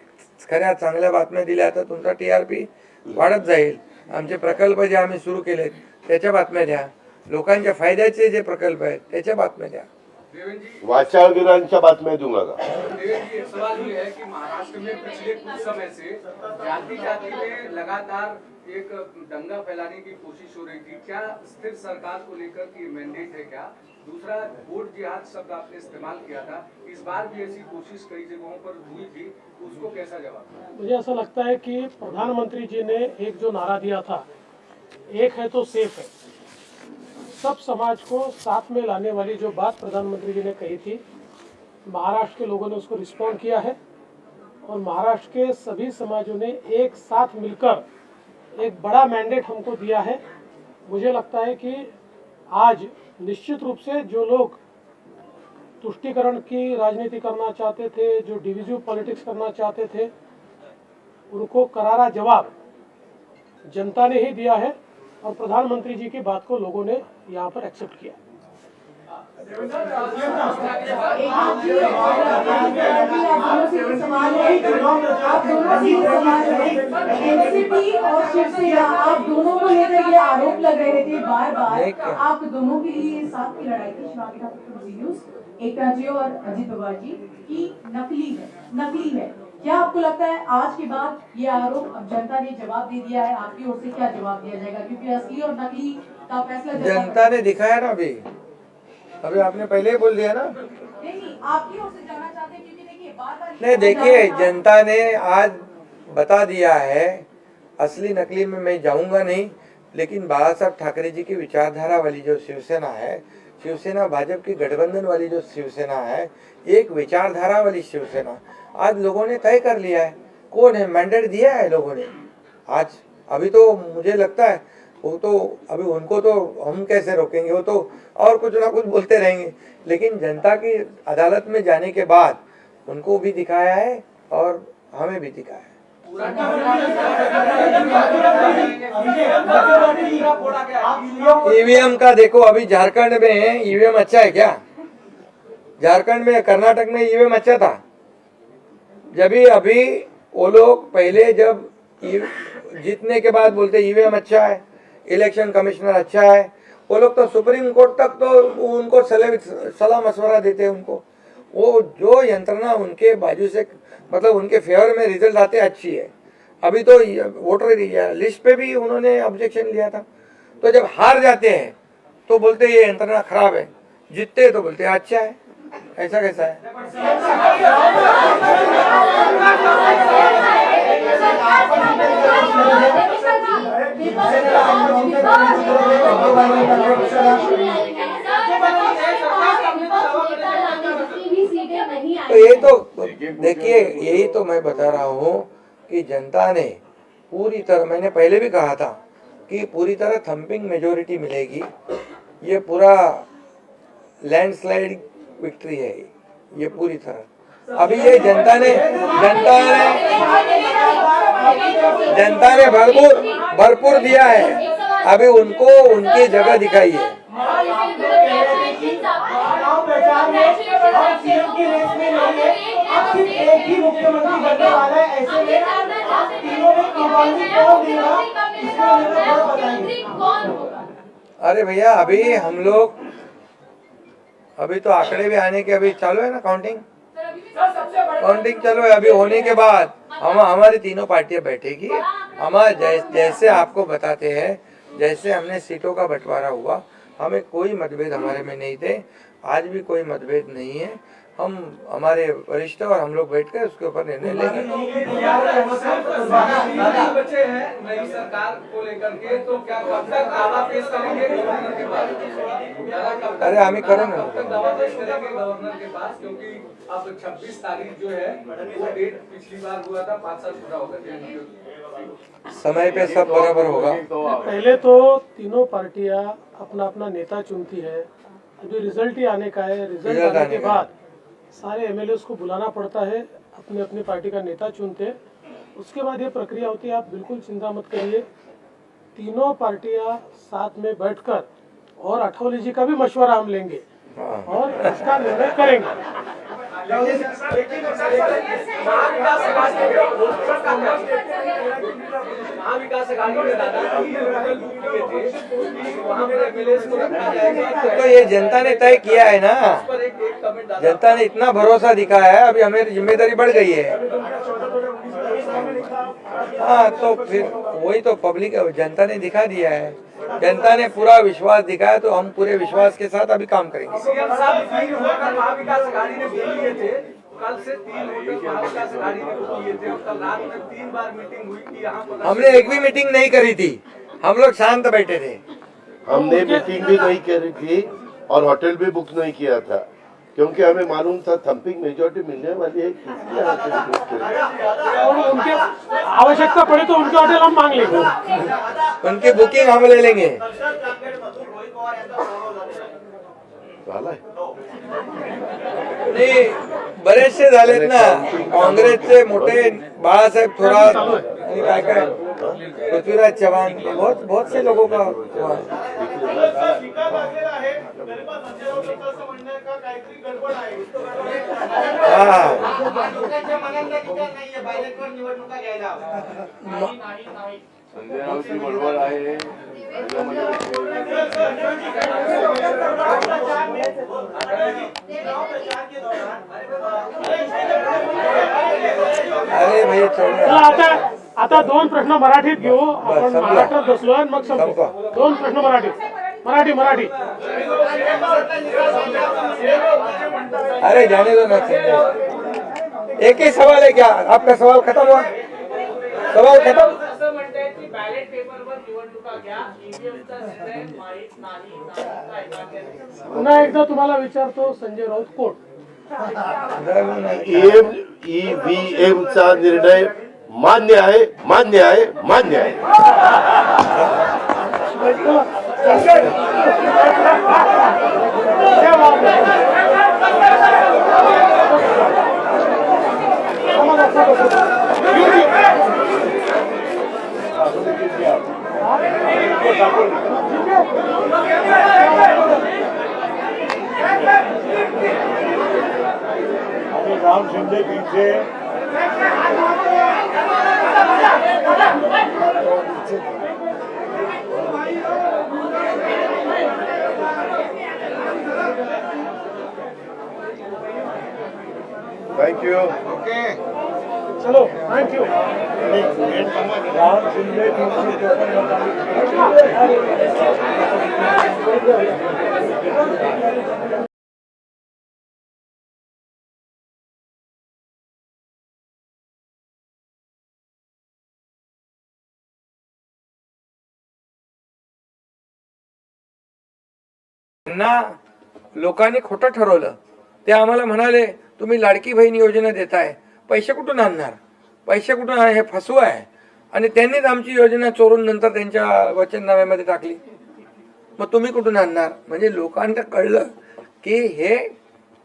खऱ्या चांगल्या बातम्या दिल्या तर तुमचा TRP वाढत जाईल. आमचे प्रकल्प जे आम्ही सुरू केलेत त्याच्या बातम्या द्या, लोकांच्या फायद्याचे जे प्रकल्प आहेत त्याच्या बातम्या द्या. वाचाळगिरांच्या बातम्या देऊ नका. देवेंद्र जी, सवाल ये है कि महाराष्ट्र में पिछले कुछ समय से जाति जाति में लगातार एक दंगा फैलाने की कोशिश हो रही थी. क्या स्थिर सरकार को लेकर की मैंडेट है क्या? दूसरा, वोट जिहाद शब्द आपने इस्तेमाल किया था, इस बार भी ऐसी कोशिश कई जगहों पर हुई थी, उसको कैसा जवाब? मुझे ऐसा लगता है कि प्रधानमंत्री जी ने एक जो नारा दिया था, एक है तो सेफ है, सब समाज को साथ में लाने वाली जो बात प्रधानमंत्री जी ने कही थी, महाराष्ट्र के लोगों ने उसको रिस्पॉन्ड किया है. और महाराष्ट्र के सभी समाजों ने एक साथ मिलकर एक बड़ा मैंडेट हमको दिया है. मुझे लगता है कि आज निश्चित रूप से जो लोग तुष्टीकरण की राजनीति करना चाहते थे, जो डिविजिव पॉलिटिक्स करना चाहते थे, उनको करारा जवाब जनता ने ही दिया है. और प्रधानमंत्री जी की बात को लोगों ने यहाँ पर एक्सेप्ट किया. एनसीपी और शिवसेना, आप दोनों को लेकर ये आरोप लग रहे थे बार बार, आप दोनों के लिए साथ की लड़ाई थी शिवाजी ठाकुर, एकता जी और अजित पवार जी की नकली है. क्या आपको लगता है आज के बाद ये आरोप अब जनता ने जवाब दे दिया है, आपकी ओर से क्या जवाब दिया जाएगा? क्योंकि असली और नकली का फैसला जनता ने दिखाया ना. अभी आपने पहले ही बोल दिया ना. नहीं, आपकी ओर से जानना चाहते हैं क्योंकि देखिए बार-बार नहीं, देखिए जनता ने आज बता दिया है, असली नकली में मैं जाऊंगा नहीं. लेकिन बाला साहब ठाकरे जी की विचारधारा वाली जो शिवसेना है, शिवसेना भाजपा की गठबंधन वाली जो शिवसेना है, एक विचारधारा वाली शिवसेना आज लोगों ने तय कर लिया है. कौन है, मैंडेट दिया है लोगों ने आज. अभी तो मुझे लगता है वो तो अभी उनको तो हम कैसे रोकेंगे, वो तो और कुछ ना कुछ बोलते रहेंगे. लेकिन जनता की अदालत में जाने के बाद उनको भी दिखाया है और हमें भी दिखाया है. ईवीएम का देखो, अभी झारखंड में ईवीएम अच्छा है क्या? झारखंड में, कर्नाटक में ईवीएम अच्छा था. जब भी अभी वो लोग पहले जब जीतने के बाद बोलते ईवीएम अच्छा है, इलेक्शन कमिश्नर अच्छा है, वो लोग तो सुप्रीम कोर्ट तक तो उनको सलाह मशवरा देते हैं. उनको वो जो यंत्रणा उनके बाजू से मतलब उनके फेवर में रिजल्ट आते अच्छी है. अभी तो वोटर लिस्ट पे भी उन्होंने ऑब्जेक्शन लिया था। तो जब हार जाते हैं तो बोलते ये यंत्रणा खराब है, जीतते तो बोलते अच्छा है। ऐसा कैसा है? तो ये तो देखिए, यही तो मैं बता रहा हूँ कि जनता ने पूरी तरह, मैंने पहले भी कहा था कि पूरी तरह थंपिंग मेजोरिटी मिलेगी। ये पूरा लैंडस्लाइड विक्ट्री है ये पूरी तरह। अभी ये जनता ने भरपूर दिया है। अभी उनको उनकी जगह दिखाइए। अरे भैया, अभी हम लोग अभी तो आंकड़े भी आने के अभी चालू है ना, काउंटिंग चालू है। अभी होने के बाद हमारी तीनों पार्टियां बैठेगी। हमारे जैसे आपको बताते हैं, जैसे हमने सीटों का बंटवारा हुआ, हमें कोई मतभेद हमारे में नहीं थे, आज भी कोई मतभेद नहीं है। हम हमारे वरिष्ठ और हम लोग बैठकर उसके ऊपर निर्णय लेंगे। बचे हैं नई सरकार को लेकर के, तो क्या कब तक दावा पेश करेंगे गवर्नर के पास? अरे हम ही करो ना, कब तक दावा पेश करेंगे गवर्नर के पास? क्योंकि अब 26 तारीख जो है वो डेट पिछली बार हुआ था, 5 साल पूरा हो गया। समय पे सब बराबर होगा। पहले तो तीनों पार्टियां अपना अपना नेता चुनती है। अभी रिजल्ट ही आने का है। रिजल्ट आने के बाद सारे एमएलए को बुलाना पड़ता है, अपनी अपनी पार्टी का नेता चुनते हैं। उसके बाद ये प्रक्रिया होती है। आप बिल्कुल चिंता मत करिए, तीनों पार्टियां साथ में बैठकर और अठौली जी का भी मशवरा हम लेंगे और इसका निर्णय करेंगे। तो ये जनता ने तय किया है ना, जनता ने इतना भरोसा दिखाया है, अभी हमें जिम्मेदारी बढ़ गई है। हाँ, तो फिर वही तो पब्लिक जनता ने दिखा दिया है, जनता ने पूरा विश्वास दिखाया, तो हम पूरे विश्वास के साथ अभी काम करेंगे। सीएम साहब 3 होटल महाविकास अघाड़ी ने बुक किए थे, कल से 3 होटल महाविकास अघाड़ी ने बुक किए थे और कल रात में 3 बार मीटिंग हुई कि यहाँ पर हमने एक भी मीटिंग नहीं करी थी, हम लोग शांत बैठे थे। हमने मीटिंग भी नहीं करी थी और होटल भी बुक नहीं किया था, क्योंकि हमें मालूम था थंपिंग मेजोरिटी मिलने वाली है। और उनके आवश्यकता पड़े तो उनके होटल हम मांग लेंगे, उनकी बुकिंग हम ले लेंगे। नाही, बरेचसे झालेत ना काँग्रेसचे मोठे, बाळासाहेब थोरात आणि काय काय पृथ्वीराज चव्हाण, बहुत से लोगों का हुआ है। संजय राऊतची बडबड आहे। अरे भाई चला आता 2 प्रश्न मराठीत घेऊ आपण। महाराष्ट्रात बसलो आणि मग संपू। 2 प्रश्न मराठी। अरे जाने दो ना संजय, एक ही सवाल है क्या? आपका सवाल खत्म हुआ? सवाल खत्म? असं म्हणताय की बॅलेट पेपरवर निवडणुका घ्या, ईव्हीएमचा निर्णय माहीत नाही। पुन्हा एकदा तुम्हाला विचारतो, संजय राऊत कोण? EVM चा निर्णय मान्य आहे। राम शिंदे पीछे थैंक यू। ओके। चलो थैंक यू। राहुल शिंदे त्यांना लोकांनी खोटं ठरवलं. ते आम्हाला म्हणाले तुम्ही लाडकी बहीण योजना देताय, पैसे कुठून आणणार, पैसे कुठून हे फसवं आहे. आणि त्यांनीच आमची योजना चोरून नंतर त्यांच्या वचननाम्यामध्ये टाकली. मग तुम्ही कुठून आणणार. म्हणजे लोकांना कळलं की हे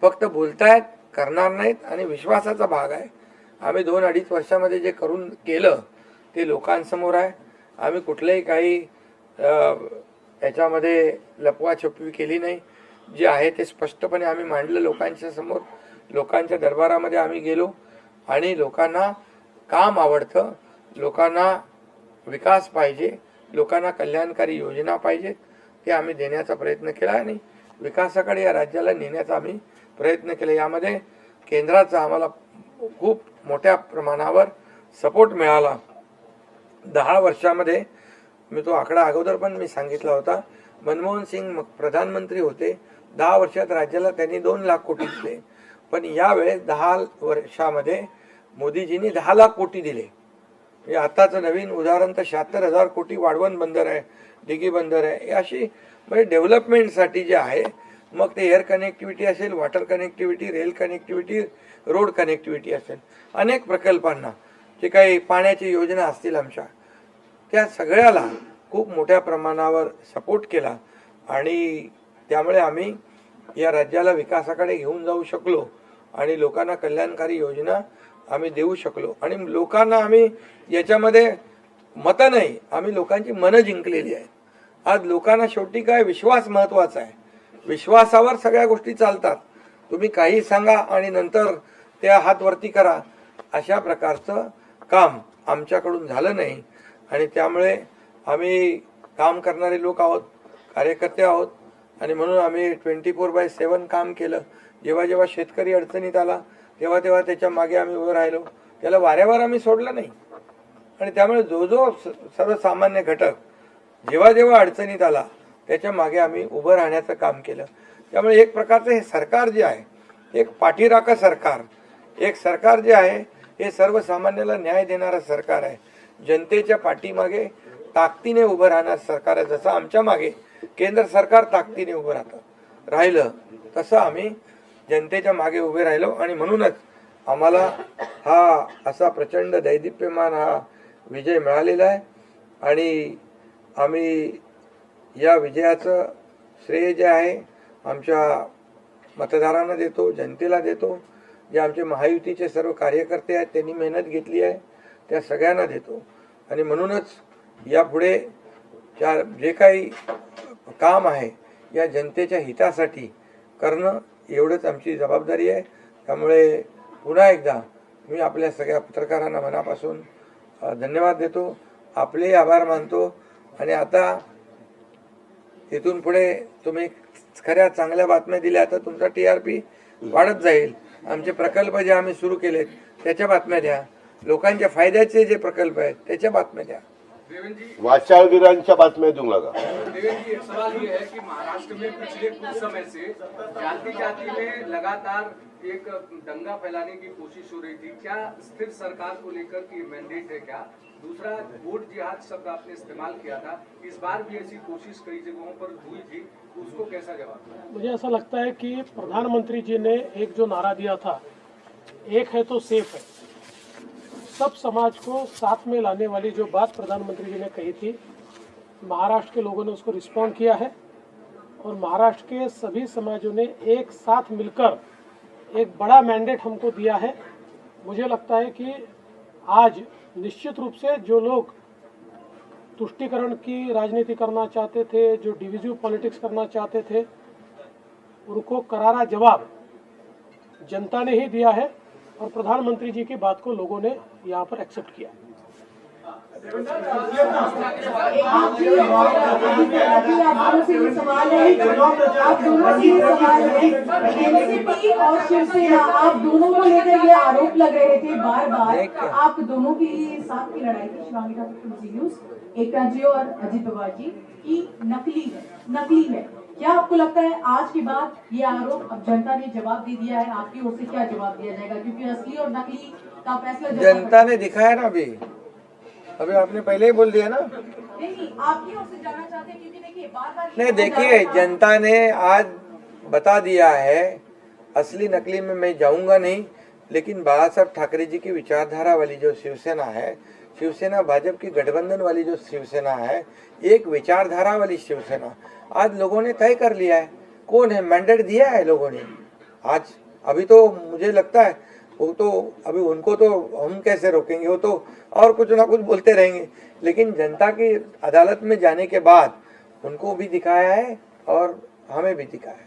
फक्त बोलतायत, करणार नाहीत आणि विश्वासाचा भाग आहे. आम्ही 2-2.5 वर्षामध्ये जे करून केलं ते लोकांसमोर आहे. आम्ही कुठलंही काही याच्यामध्ये लपवाछपवी केली नाही. जे आहे ते स्पष्टपणे आम्ही मांडलं लोकांच्या समोर. लोकांच्या दरबारामध्ये आम्ही गेलो आणि लोकांना काम आवडतं, लोकांना विकास पाहिजे, लोकांना कल्याणकारी योजना पाहिजेत, ते आम्ही देण्याचा प्रयत्न केला आणि विकासाकडे या राज्याला नेण्याचा आम्ही प्रयत्न केला. यामध्ये केंद्राचा आम्हाला खूप मोठ्या प्रमाणावर सपोर्ट मिळाला. 10 वर्षामध्ये मी तो आकडा अगोदर पण मी सांगितला होता. मनमोहन सिंग प्रधानमंत्री होते, 10 वर्षात राज्याला त्यांनी 2 लाख कोटी दिले. पण यावेळेस 10 वर्षामध्ये मोदीजींनी 10 लाख कोटी दिले. म्हणजे आताचं नवीन उदाहरण तर 76,000 कोटी वाढवण बंदर आहे, डिगी बंदर आहे. अशी म्हणजे डेव्हलपमेंटसाठी जे आहे, मग ते एअर कनेक्टिव्हिटी असेल, water connectivity, rail connectivity, road connectivity असेल, अनेक प्रकल्पांना जे काही पाण्याची योजना असतील आमच्या, त्या सगळ्याला खूप मोठ्या प्रमाणावर सपोर्ट केला. आणि त्यामुळे आम्ही या राज्याला विकासाकडे घेऊन जाऊ शकलो आणि लोकांना कल्याणकारी योजना आम्ही देऊ शकलो. आणि लोकांना आम्ही याच्यामध्ये मतं नाही, आम्ही लोकांची मनं जिंकलेली आहेत. आज लोकांना शेवटी काय विश्वास महत्त्वाचा आहे. विश्वासावर सगळ्या गोष्टी चालतात. तुम्ही काही सांगा आणि नंतर त्या हात वरती करा, अशा प्रकारचं काम आमच्याकडून झालं नाही. आणि त्यामुळे आम्ही काम करणारे लोक आहोत, कार्यकर्ते आहोत आणि म्हणून आम्ही 24/7 काम केलं. जेव्हा जेव्हा शेतकरी अडचणीत आला तेव्हा तेव्हा त्याच्या मागे आम्ही उभं राहिलो. त्याला वाऱ्यावर आम्ही सोडलं नाही. आणि त्यामुळे जो जो सर्वसामान्य घटक जेव्हा जेव्हा अडचणीत आला त्याच्या मागे आम्ही उभं राहण्याचं काम केलं. त्यामुळे एक प्रकारचं हे सरकार जे आहे, एक पाठीराखा सरकार, एक सरकार जे आहे हे सर्वसामान्याला न्याय देणारं सरकार आहे. जनतेच्या पाठीमागे ताकदीने उभं राहणार सरकार आहे. जसं आमच्या मागे केंद्र सरकार ताकदीने उभं राहिलं तसं आम्ही जनतेच्या मागे उभे राहिलो. आणि म्हणूनच आम्हाला हा असा प्रचंड दैदिप्यमान हा विजय मिळालेला आहे. आणि आम्ही या विजयाचं श्रेय जे आहे आमच्या मतदारांना देतो, जनतेला देतो. जे आमचे महायुतीचे सर्व कार्यकर्ते आहेत त्यांनी मेहनत घेतली आहे त्या सगळ्यांना देतो. आणि म्हणूनच यापुढे जे काही काम आहे या जनतेच्या हितासाठी करणं एवढंच आमची जबाबदारी आहे. त्यामुळे पुन्हा एकदा मी आपल्या सगळ्या पत्रकारांना मनापासून धन्यवाद देतो, आपले आभार मानतो. आणि आता इथून पुढे तुम्ही खऱ्या चांगल्या बातम्या दिल्या तर तुमचा TRP वाढत जाईल. आमचे प्रकल्प जे आम्ही सुरू केलेत त्याच्या बातम्या द्या, लोकांच्या फायद्याचे जे प्रकल्प आहेत त्याच्या बातम्या द्या. वाचाळवीरांच्या बातम्या देऊ नका. देवेंद्र जी, एक सवाल ये है कि महाराष्ट्र में पिछले कुछ समय से जाति जाति में लगातार एक दंगा फैलाने की कोशिश हो रही थी. क्या स्थिर सरकार को लेकर की मैंडेट है क्या? दूसरा, वोट जिहाद शब्द आपने इस्तेमाल किया था, इस बार भी ऐसी कोशिश कई जगहों पर हुई थी, उसको कैसा जवाब? मुझे ऐसा लगता है कि प्रधानमंत्री जी ने एक जो नारा दिया था, एक है तो सेफ है, सब समाज को साथ में लाने वाली जो बात प्रधानमंत्री जी ने कही थी, महाराष्ट्र के लोगों ने उसको रिस्पॉन्ड किया है. और महाराष्ट्र के सभी समाजों ने एक साथ मिलकर एक बड़ा मैंडेट हमको दिया है. मुझे लगता है कि आज निश्चित रूप से जो लोग तुष्टीकरण की राजनीति करना चाहते थे, जो डिविजिव पॉलिटिक्स करना चाहते थे, उनको करारा जवाब जनता ने ही दिया है. और प्रधानमंत्री जी की बात को लोगों ने यहाँ पर एक्सेप्ट किया. अभी आप दोनों से ये सवाल है, आप दोनों से ये सवाल है, एनसीपी और शिवसेना आप दोनों को लेकर ये आरोप लग रहे थे बार बार, आप दोनों की साथ की लड़ाई थी शिवांगी ठाकुर न्यूज एकता जी और अजित पवार जी की नकली है। क्या आपको लगता है आज के बाद ये आरोप अब जनता ने जवाब दे दिया है, आपकी ओर से क्या जवाब दिया जाएगा, क्योंकि असली और नकली का फैसला जनता ने दिखाया ना अभी आपने पहले ही बोल दिया ना। नहीं, आपकी ओर से जानना चाहते हैं, क्योंकि देखिए बार-बार नहीं, देखिए जनता ने आज बता दिया है, असली नकली में मैं जाऊंगा नहीं, लेकिन बाला साहब ठाकरे जी की विचारधारा वाली जो शिवसेना है, शिवसेना भाजपा की गठबंधन वाली जो शिवसेना है, एक विचारधारा वाली शिवसेना आज लोगों ने तय कर लिया है। कौन है, मैंडेट दिया है लोगों ने आज। अभी तो मुझे लगता है वो तो अभी उनको तो हम कैसे रोकेंगे, वो तो और कुछ ना कुछ बोलते रहेंगे, लेकिन जनता की अदालत में जाने के बाद उनको भी दिखाया है और हमें भी दिखाया है।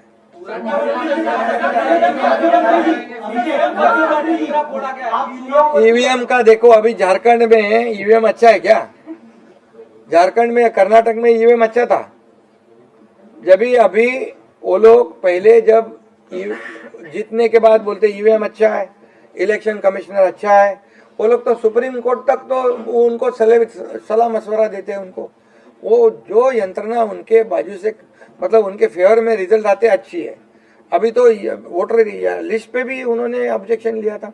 ईवीएम का देखो, अभी झारखंड में ईवीएम अच्छा है क्या? झारखंड में, कर्नाटक में ईवीएम अच्छा था। जब अभी वो लोग पहले जब जीतने के बाद बोलते ईवीएम अच्छा है, इलेक्शन कमिश्नर अच्छा है, वो लोग तो सुप्रीम कोर्ट तक तो उनको सलाह मशवरा देते हैं उनको। वो जो यंत्रणा उनके बाजू से, मतलब उनके फेवर में रिजल्ट आते अच्छी है। अभी तो वोटर लिस्ट पे भी उन्होंने ऑब्जेक्शन लिया था।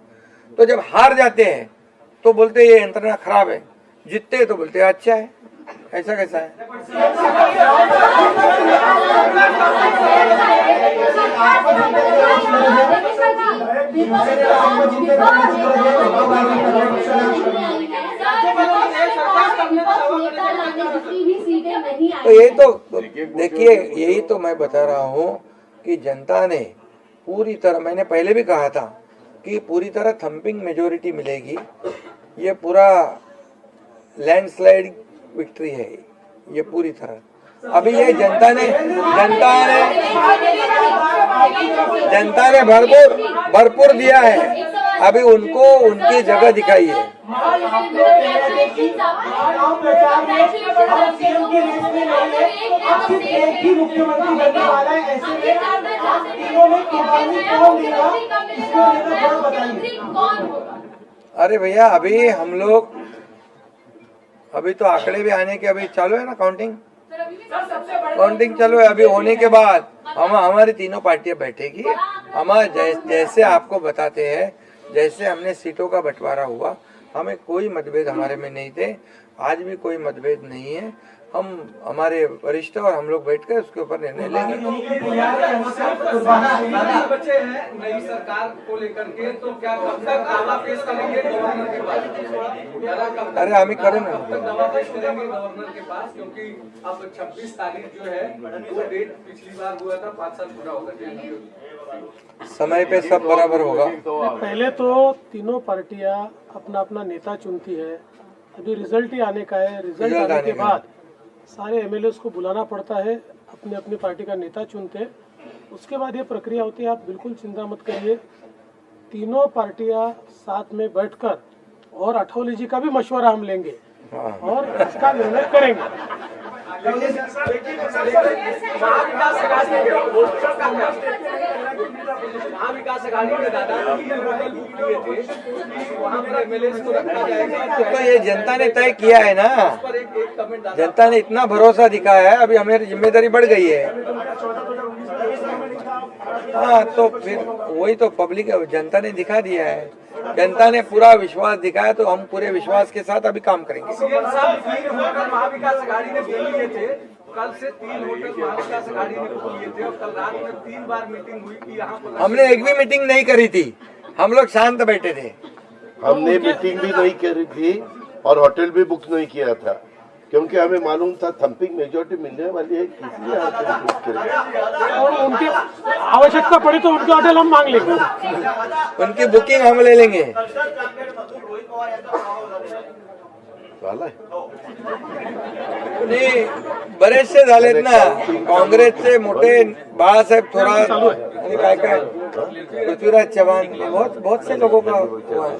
तो जब हार जाते हैं तो बोलते ये यंत्रणा खराब है, जीतते तो बोलते अच्छा है। ऐसा कैसा है? तो ये तो देखिए, यही तो मैं बता रहा हूँ कि जनता ने पूरी तरह, मैंने पहले भी कहा था कि पूरी तरह थंपिंग मेजोरिटी मिलेगी। ये पूरा लैंडस्लाइड विक्ट्री है ये पूरी तरह। अभी ये जनता ने भरपूर दिया है। अभी उनको उनकी जगह दिखाई है। अरे भैया, अभी हम लोग, अभी तो आंकड़े भी आने के अभी चालू है ना, काउंटिंग चालू है। अभी होने के बाद हमारी तीनों पार्टियां बैठेगी। हमारे जैसे आपको बताते हैं, जैसे हमने सीटों का बंटवारा हुआ, हमें कोई मतभेद हमारे में नहीं थे, आज भी कोई मतभेद नहीं है। हम, हमारे वरिष्ठ और हम लोग बैठकर उसके ऊपर निर्णय लेंगे। बच्चे हैं नई सरकार को लेकर के, तो क्या कब तक दावा पेश करेंगे गवर्नर के पास? अरे हम ही करो ना, कब तक दावा पेश करेंगे गवर्नर के पास? क्योंकि अब 26 तारीख जो है वो डेट पिछली बार हुआ था, 5 साल पूरा होगा। समय पे सब बराबर होगा। पहले तो तीनों पार्टियां अपना अपना नेता चुनती है। अभी रिजल्ट ही आने का है। रिजल्ट आने के बाद सारे एमएलए को बुलाना पड़ता है, अपने अपनी पार्टी का नेता चुनते हैं, उसके बाद ये प्रक्रिया होती है। आप बिल्कुल चिंता मत करिए, तीनों पार्टियां साथ में बैठकर और अठौली जी का भी मशवरा हम लेंगे और इसका निर्णय करेंगे। महाविकास अघाड़ी में दादा वहाँ पर एमएलए को रखा जाएगा, तो ये जनता ने तय किया है ना, जनता ने इतना भरोसा दिखाया है। अभी हमारी जिम्मेदारी बढ़ गई है। हाँ, तो फिर वही तो पब्लिक, जनता ने दिखा दिया है, जनता ने पूरा विश्वास दिखाया, तो हम पूरे विश्वास के साथ अभी काम करेंगे। सीएम साहब 3 होटल महाविकास अघाड़ी ने बुक लिए थे, कल से 3 होटल महाविकास अघाड़ी ने बुक लिए थे, और कल रात में 3 बार मीटिंग हुई कि यहाँ पर हमने एक भी मीटिंग नहीं करी थी, हम लोग शांत बैठे थे। हमने मीटिंग भी नहीं करी थी और होटल भी बुक नहीं किया था, क्योंकि हमें मालूम था थंपिंग मेजोरिटी मिलने वाली है, इसलिए होटल बुक किया। और उनकी आवश्यकता पड़ी तो उनके होटल हम मांग लेंगे, उनकी बुकिंग हम ले लेंगे। नाही, बरेचसे झालेत ना काँग्रेसचे मोठे, बाळासाहेब थोरात आणि काय काय पृथ्वीराज चव्हाण, बहुत से लोगों का हुआ है।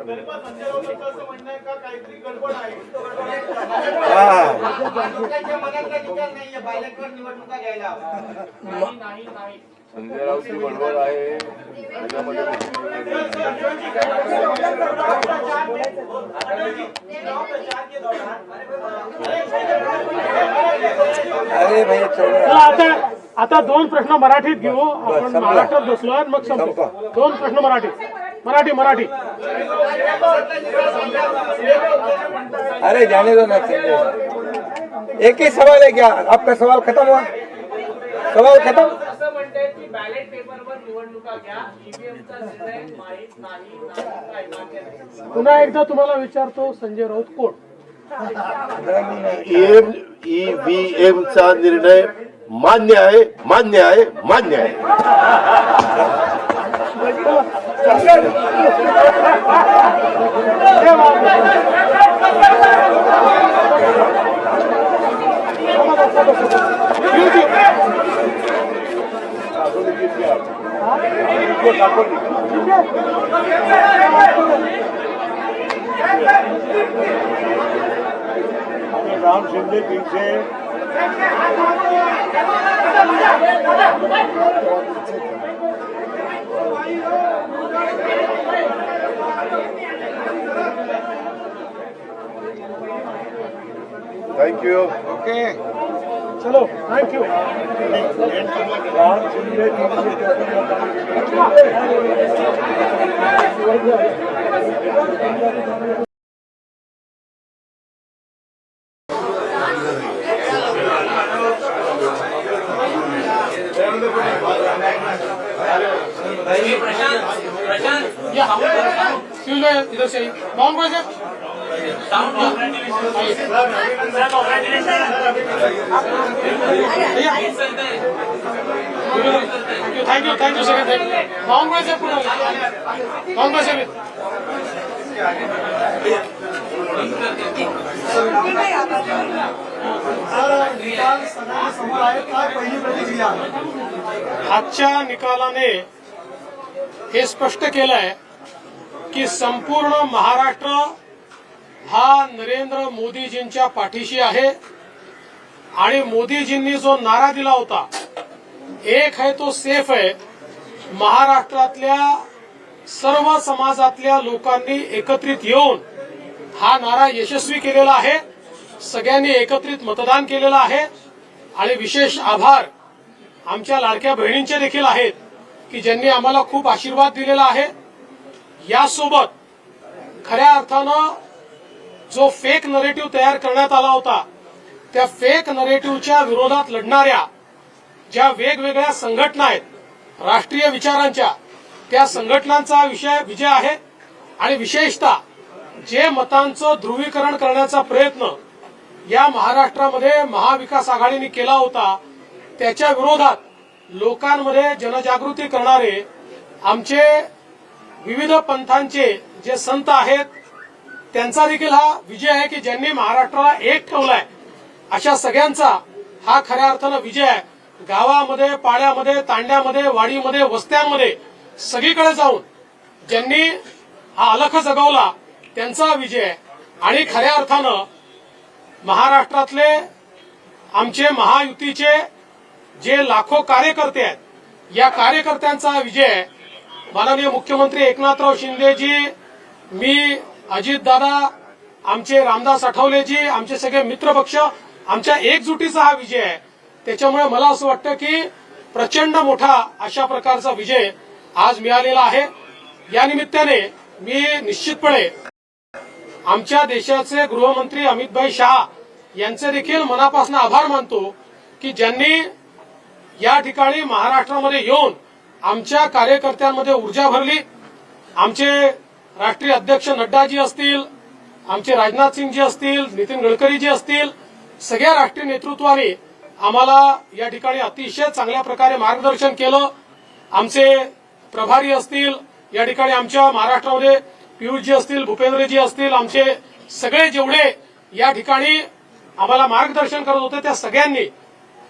तरी पण संजय राऊतांचं असं म्हणणं आहे का काहीतरी गडबड आहे. लोकांच्या मनातला विचार नाहीये बायलेटवर निवडणुका घ्यायला. नाही संजय राऊतची बडबड आहे त्याच्यामध्ये अरे भाई चला आता दोन प्रश्न मराठीत घेऊ. आपण महाराष्ट्रात बसलोय मग संपू. दोन प्रश्न मराठी. अरे जाने दो ना संजय, एक ही सवाल है क्या? आपका सवाल खत्म हुआ? सवाल खत्म. असं म्हणताय की बॅलेट पेपरवर निवडणुका घ्या, ईव्हीएमचा निर्णय माहीत नाही काय मान्य नाही. पुन्हा एकदा तुम्हाला विचारतो, संजय राऊत कोण? EVM चा निर्णय मान्य आहे. राम शिंदे पीछे थँक्यू. ओके. चलो थँक्यू. राम शिंदे इधर से कौन बोल थैंक यू सर. कांग्रेस आजच्या निकालाने हे स्पष्ट केलंय की संपूर्ण महाराष्ट्र हा नरेंद्र मोदीजींच्या पाठीशी आहे. आणि मोदीजींनी जो नारा दिला होता, एक है तो सेफ है, महाराष्ट्रातल्या सर्व समाजातल्या लोकांनी एकत्रित येऊन हा नारा यशस्वी केलेला आहे. सगळ्यांनी एकत्रित मतदान केलेलं आहे. आणि विशेष आभार आमच्या लाडक्या बहिणींचे देखील आहेत की ज्यांनी आम्हाला खूप आशीर्वाद दिलेला आहे. यासोबत खऱ्या अर्थानं जो फेक नरेटिव्ह तयार करण्यात आला होता, त्या फेक नरेटिव्हच्या विरोधात लढणाऱ्या ज्या वेगवेगळ्या संघटना आहेत राष्ट्रीय विचारांच्या, त्या संघटनांचा विजय आहे. आणि विशेषतः जे मतांचं ध्रुवीकरण करण्याचा प्रयत्न या महाराष्ट्रामध्ये महाविकास आघाडीने केला होता, त्याच्या विरोधात लोकांमध्ये जनजागृती करणारे आमचे विविध पंथांचे जे संत आहेत, त्यांचा देखील हा विजय आहे की ज्यांनी महाराष्ट्राला एक ठेवलाय. अशा सगळ्यांचा हा खऱ्या अर्थानं विजय आहे. गावामध्ये, पाड्यामध्ये, तांड्यामध्ये, वाडीमध्ये, वस्त्यांमध्ये सगळीकडे जाऊन ज्यांनी हा अलख जगवला त्यांचा विजय आहे. आणि खऱ्या अर्थानं महाराष्ट्रातले आमचे महायुतीचे जे लाखो कार्यकर्ते आहेत, या कार्यकर्त्यांचा विजय आहे. माननीय मुख्यमंत्री एकनाथराव शिंदेजी, मी, अजितदादा, आमचे रामदास आठवलेजी, आमचे सगळे मित्रपक्ष, आमच्या एकजुटीचा हा विजय आहे. त्याच्यामुळे मला असं वाटतं की प्रचंड मोठा अशा प्रकारचा विजय आज मिळालेला आहे. या निमित्ताने मी निश्चितपणे आमच्या देशाचे गृहमंत्री अमितभाई शहा यांचे देखील मनापासून आभार मानतो की ज्यांनी या ठिकाणी महाराष्ट्रामध्ये येऊन आमच्या कार्यकर्त्यांमध्ये ऊर्जा भरली. आमचे राष्ट्रीय अध्यक्ष नड्डाजी असतील, आमचे राजनाथ सिंगजी असतील, नितीन गडकरीजी असतील, सगळ्या राष्ट्रीय नेतृत्वाने आम्हाला या ठिकाणी अतिशय चांगल्या प्रकारे मार्गदर्शन केलं. आमचे प्रभारी असतील या ठिकाणी, आमच्या महाराष्ट्रामध्ये पियुषजी असतील, भूपेंद्रजी असतील, आमचे सगळे जेवढे या ठिकाणी आम्हाला मार्गदर्शन करत होते त्या सगळ्यांनी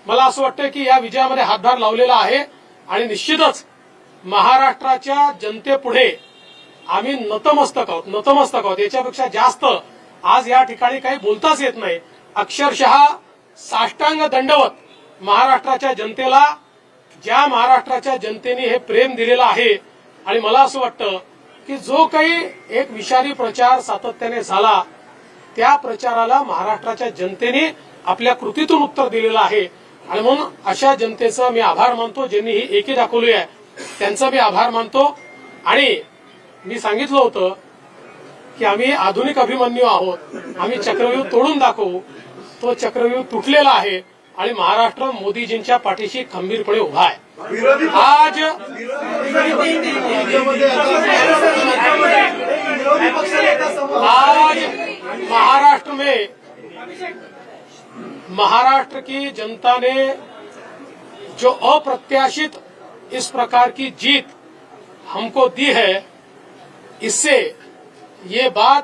मला असं वाटतं की या विजयामध्ये हातभार लावलेला आहे. आणि निश्चितच महाराष्ट्राच्या जनतेपुढे आम्ही नतमस्तक आहोत. याच्यापेक्षा जास्त आज या ठिकाणी काही बोलताच येत नाही. अक्षरशः साष्टांग दंडवत महाराष्ट्राच्या जनतेला, ज्या महाराष्ट्राच्या जनतेने हे प्रेम दिलेलं आहे. आणि मला असं वाटतं की जो काही एक विषारी प्रचार सातत्याने झाला, त्या प्रचाराला महाराष्ट्राच्या जनतेने आपल्या कृतीतून उत्तर दिलेलं आहे. आणि म्हणून अशा जनतेचा मी आभार मानतो, ज्यांनी ही एकी दाखवली आहे त्यांचा मी आभार मानतो. आणि मी सांगितलं होतं की आम्ही आधुनिक अभिमन्यू आहोत, आम्ही चक्रव्यूह तोडून दाखवू. तो चक्रव्यूह तुटलेला आहे आणि महाराष्ट्र मोदीजींच्या पाठीशी खंबीरपणे उभा आहे. आज महाराष्ट्र की जनता ने जो अप्रत्याशित इस प्रकार की जीत हमको दी है, इससे ये बात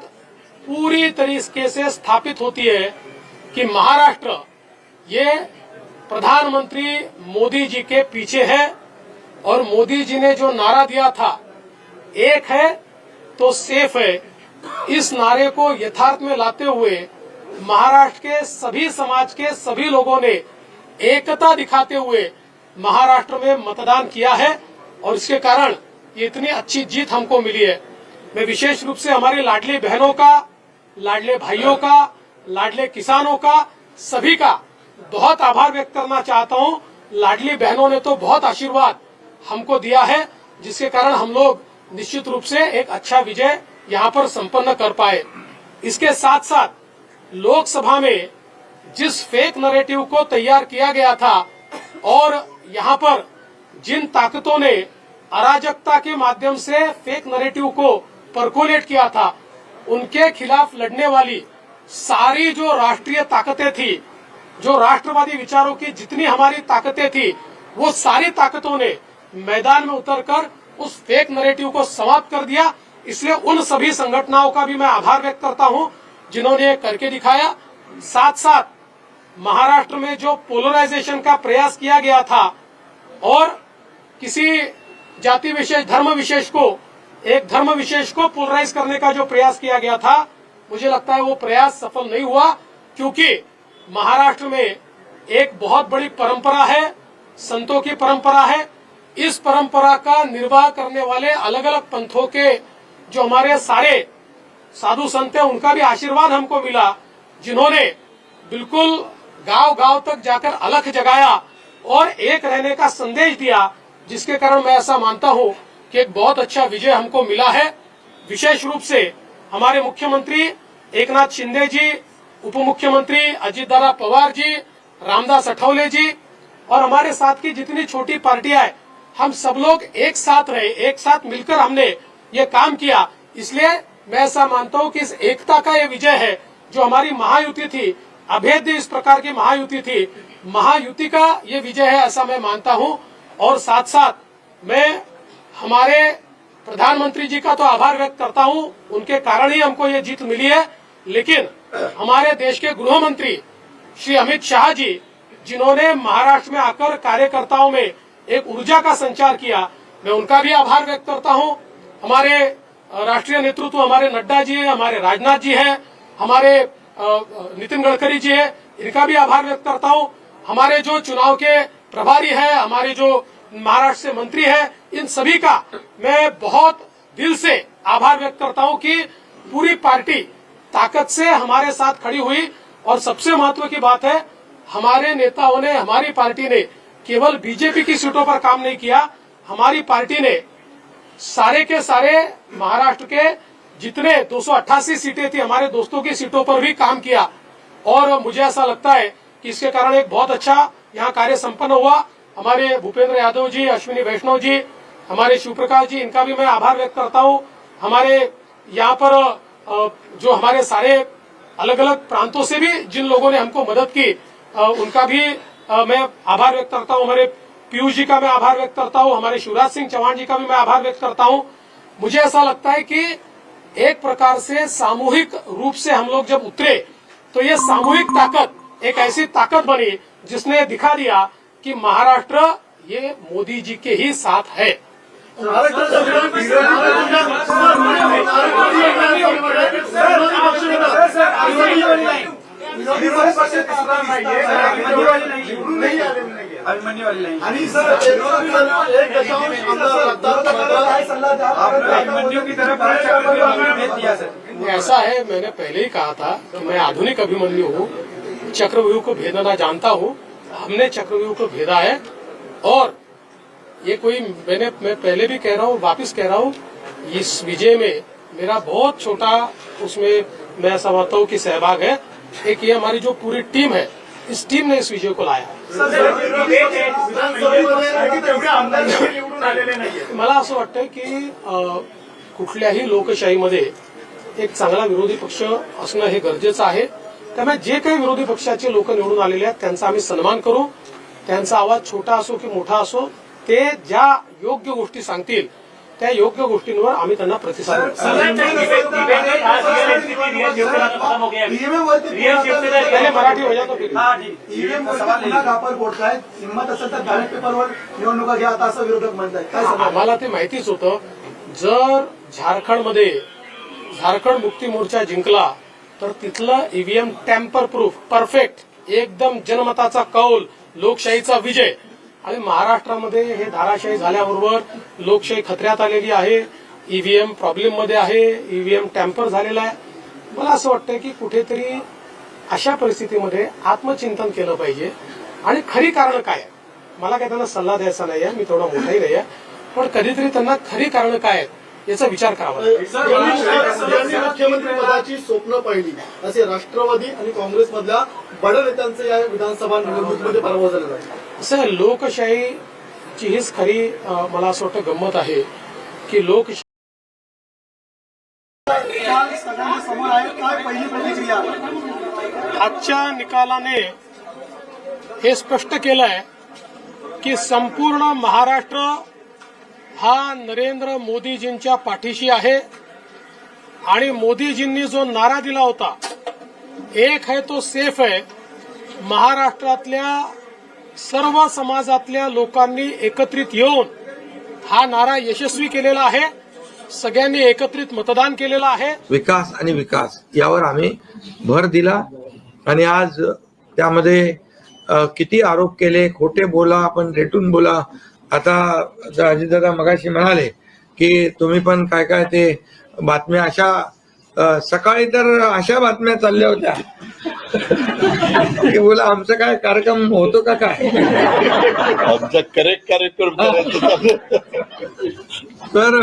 पूरी तरीके से स्थापित होती है कि महाराष्ट्र ये प्रधानमंत्री मोदी जी के पीछे है. और मोदी जी ने जो नारा दिया था, एक है तो सेफ है, इस नारे को यथार्थ में लाते हुए महाराष्ट्र के सभी समाज के सभी लोगों ने एकता दिखाते हुए महाराष्ट्र में मतदान किया है. और इसके कारण ये इतनी अच्छी जीत हमको मिली है. मैं विशेष रूप से हमारी लाडली बहनों का, लाडले भाइयों का, लाडले किसानों का, सभी का बहुत आभार व्यक्त करना चाहता हूं. लाडली बहनों ने तो बहुत आशीर्वाद हमको दिया है, जिसके कारण हम लोग निश्चित रूप से एक अच्छा विजय यहां पर संपन्न कर पाए. इसके साथ साथ लोकसभा में जिस फेक नैरेटिव को तैयार किया गया था और यहां पर जिन ताकतों ने अराजकता के माध्यम से फेक नैरेटिव को परकोलेट किया था, उनके खिलाफ लड़ने वाली सारी जो राष्ट्रीय ताकतें थी, जो राष्ट्रवादी विचारों की जितनी हमारी ताकतें थी, वो सारी ताकतों ने मैदान में उतरकर उस फेक नैरेटिव को समाप्त कर दिया. इसलिए उन सभी संगठनों का भी मैं आभार व्यक्त करता हूं जिन्होंने ये करके दिखाया. साथ साथ महाराष्ट्र में जो पोलराइजेशन का प्रयास किया गया था और किसी जाति विशेष, धर्म विशेष को, एक धर्म विशेष को पोलराइज करने का जो प्रयास किया गया था, मुझे लगता है वो प्रयास सफल नहीं हुआ. क्योंकि महाराष्ट्र में एक बहुत बड़ी परंपरा है, संतों की परंपरा है. इस परंपरा का निर्वाह करने वाले अलग अलग पंथों के जो हमारे सारे साधु संत हैं, उनका भी आशीर्वाद हमको मिला, जिन्होंने बिल्कुल गांव गांव तक जाकर अलख जगाया और एक रहने का संदेश दिया, जिसके कारण मैं ऐसा मानता हूं कि एक बहुत अच्छा विजय हमको मिला है. विशेष रूप से हमारे मुख्यमंत्री एकनाथ शिंदे जी, उप मुख्यमंत्री अजितदादा पवार जी, रामदास अठौले जी और हमारे साथ की जितनी छोटी पार्टियां हैं, हम सब लोग एक साथ रहे, एक साथ मिलकर हमने ये काम किया. इसलिए मैं ऐसा मानता हूं कि इस एकता का ये विजय है. जो हमारी महायुति थी, अभेद्य इस प्रकार की महायुति थी, महायुति का ये विजय है, ऐसा मैं मानता हूं. और साथ साथ मैं हमारे प्रधानमंत्री जी का तो आभार व्यक्त करता हूं, उनके कारण ही हमको ये जीत मिली है. लेकिन हमारे देश के गृह मंत्री श्री अमित शाह जी, जिन्होंने महाराष्ट्र में आकर कार्यकर्ताओं में एक ऊर्जा का संचार किया, मैं उनका भी आभार व्यक्त करता हूं. हमारे राष्ट्रीय नेतृत्व, हमारे नड्डा जी है, हमारे राजनाथ जी है, हमारे नितिन गडकरी जी है, इनका भी आभार व्यक्त करता हूं. हमारे जो चुनाव के प्रभारी है, हमारे जो महाराष्ट्र से मंत्री है, इन सभी का मैं बहुत दिल से आभार व्यक्त करता हूं कि पूरी पार्टी ताकत से हमारे साथ खड़ी हुई. और सबसे महत्व की बात है, हमारे नेताओं ने, हमारी पार्टी ने केवल बीजेपी की सीटों पर काम नहीं किया, हमारी पार्टी ने सारे के सारे महाराष्ट्र के जितने 288 सीटें थी, हमारे दोस्तों की सीटों पर भी काम किया. और मुझे ऐसा लगता है कि इसके कारण एक बहुत अच्छा यहाँ कार्य संपन्न हुआ. हमारे भूपेंद्र यादव जी, अश्विनी वैष्णव जी, हमारे शिवप्रकाश जी, इनका भी मैं आभार व्यक्त करता हूँ. हमारे यहाँ पर जो हमारे सारे अलग अलग प्रांतों से भी जिन लोगों ने हमको मदद की, उनका भी मैं आभार व्यक्त करता हूँ. हमारे पीयूष जी का मैं आभार व्यक्त करता हूँ, हमारे शिवराज सिंह चौहान जी का भी मैं आभार व्यक्त करता हूँ. मुझे ऐसा लगता है कि एक प्रकार से सामूहिक रूप से हम लोग जब उतरे, तो ये सामूहिक ताकत एक ऐसी ताकत बनी जिसने दिखा दिया कि महाराष्ट्र ये मोदी जी के ही साथ है. ऐसा है, मैंने पहले ही कहा था कि मैं आधुनिक अभिमन्यु हूँ, चक्रव्यूह को भेदना जानता हूँ। हमने चक्रव्यूह को भेदा है और ये कोई मैं पहले भी कह रहा हूँ, वापस कह रहा हूँ, इस विजय में मेरा बहुत छोटा उसमें मैं समझता हूँ कि सहभाग है। एक ये हमारी जो पूरी टीम है, इस टीम ने इस विजय को लाया। मला असं वाटतं की कुठल्याही लोकशाहीमध्ये एक चांगला विरोधी पक्ष असणं हे गरजेचं आहे। त्यामुळे जे काही विरोधी पक्षाचे लोक निवडून आलेले आहेत त्यांचा आम्ही सन्मान करू। त्यांचा आवाज छोटा असो की मोठा असो, ते ज्या योग्य गोष्टी सांगतील त्या योग्य गोष्टींवर आम्ही त्यांना प्रतिसाद देऊ। पहिले मराठी हो जातो फिर आम्हाला ते माहितीच होतं। जर झारखंड मुक्ती मोर्चा जिंकला तर तिथलं ईव्हीएम टॅम्पर प्रूफ परफेक्ट एकदम जनमताचा कौल लोकशाहीचा विजय। आणि महाराष्ट्रामध्ये हे धाराशाही झाल्याबरोबर लोकशाही खतऱ्यात आलेली आहे, ईव्हीएम प्रॉब्लेम मध्ये आहे, ईव्हीएम टॅम्पर झालेला आहे। मला असं वाटतं की कुठेतरी अशा परिस्थितीमध्ये आत्मचिंतन केलं पाहिजे आणि खरी कारण काय आहे। मला काय त्यांना सल्ला द्यायचा नाही आहे, मी थोडा मोठाही नाही आहे, पण कधीतरी त्यांना खरी कारण काय आहेत याचा विचार करावा लागेल। मुख्यमंत्री पदाची स्वप्न पाहिली असे राष्ट्रवादी आणि काँग्रेसमधल्या बड्या नेत्यांचे या विधानसभा निवडणुकीमध्ये पराभव झालेला आहे। असं लोकशाहीची हीच खरी मला असं वाटतं गंमत आहे की लोकशाही समोर आहे, काय पहिली प्रतिक्रिया? आजच्या निकालाने हे स्पष्ट केलंय की संपूर्ण महाराष्ट्र हा नरेंद्र मोदीजींच्या पाठीशी आहे आणि मोदीजींनी जो नारा दिला होता, एक है तो सेफ है, महाराष्ट्रातल्या सर्व समाजातल्या लोकांनी एकत्रित येऊन हा नारा यशस्वी केलेला आहे। सगळ्यांनी एकत्रित मतदान केलेलं आहे। विकास आणि विकास यावर आम्ही भर दिला आणि आज त्यामध्ये किती आरोप केले, खोटे बोला, आपण रेटून बोला। आता अजितदादा मगाशी म्हणाले की तुम्ही पण काय काय ते बातम्या अशा सकाळी तर अशा बातम्या चालल्या होत्या की बोला आमचा काय कार्यक्रम होतो का काय, आमचा करेक्ट कार्यक्रम तर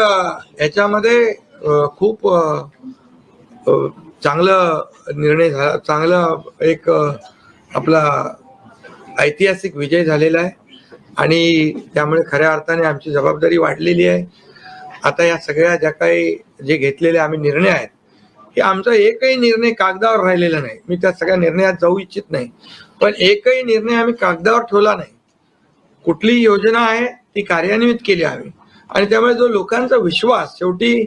याच्यामध्ये खूप चांगलं निर्णय झाला, चांगला एक आपला ऐतिहासिक विजय झालेला आहे आणि त्यामुळे खऱ्या अर्थाने आमची जबाबदारी वाढलेली आहे। आता या सगळ्या ज्या काही जे घेतलेले आम्ही निर्णय आहेत, की आमचा एकही निर्णय कागदावर राहिलेला नाही। मी त्या सगळ्या निर्णयात जाऊ इच्छित नाही, पण एकही निर्णय आम्ही कागदावर ठेवला नाही। कुठली योजना आहे ती कार्यान्वित केली आम्ही आणि त्यामुळे जो लोकांचा विश्वास, शेवटी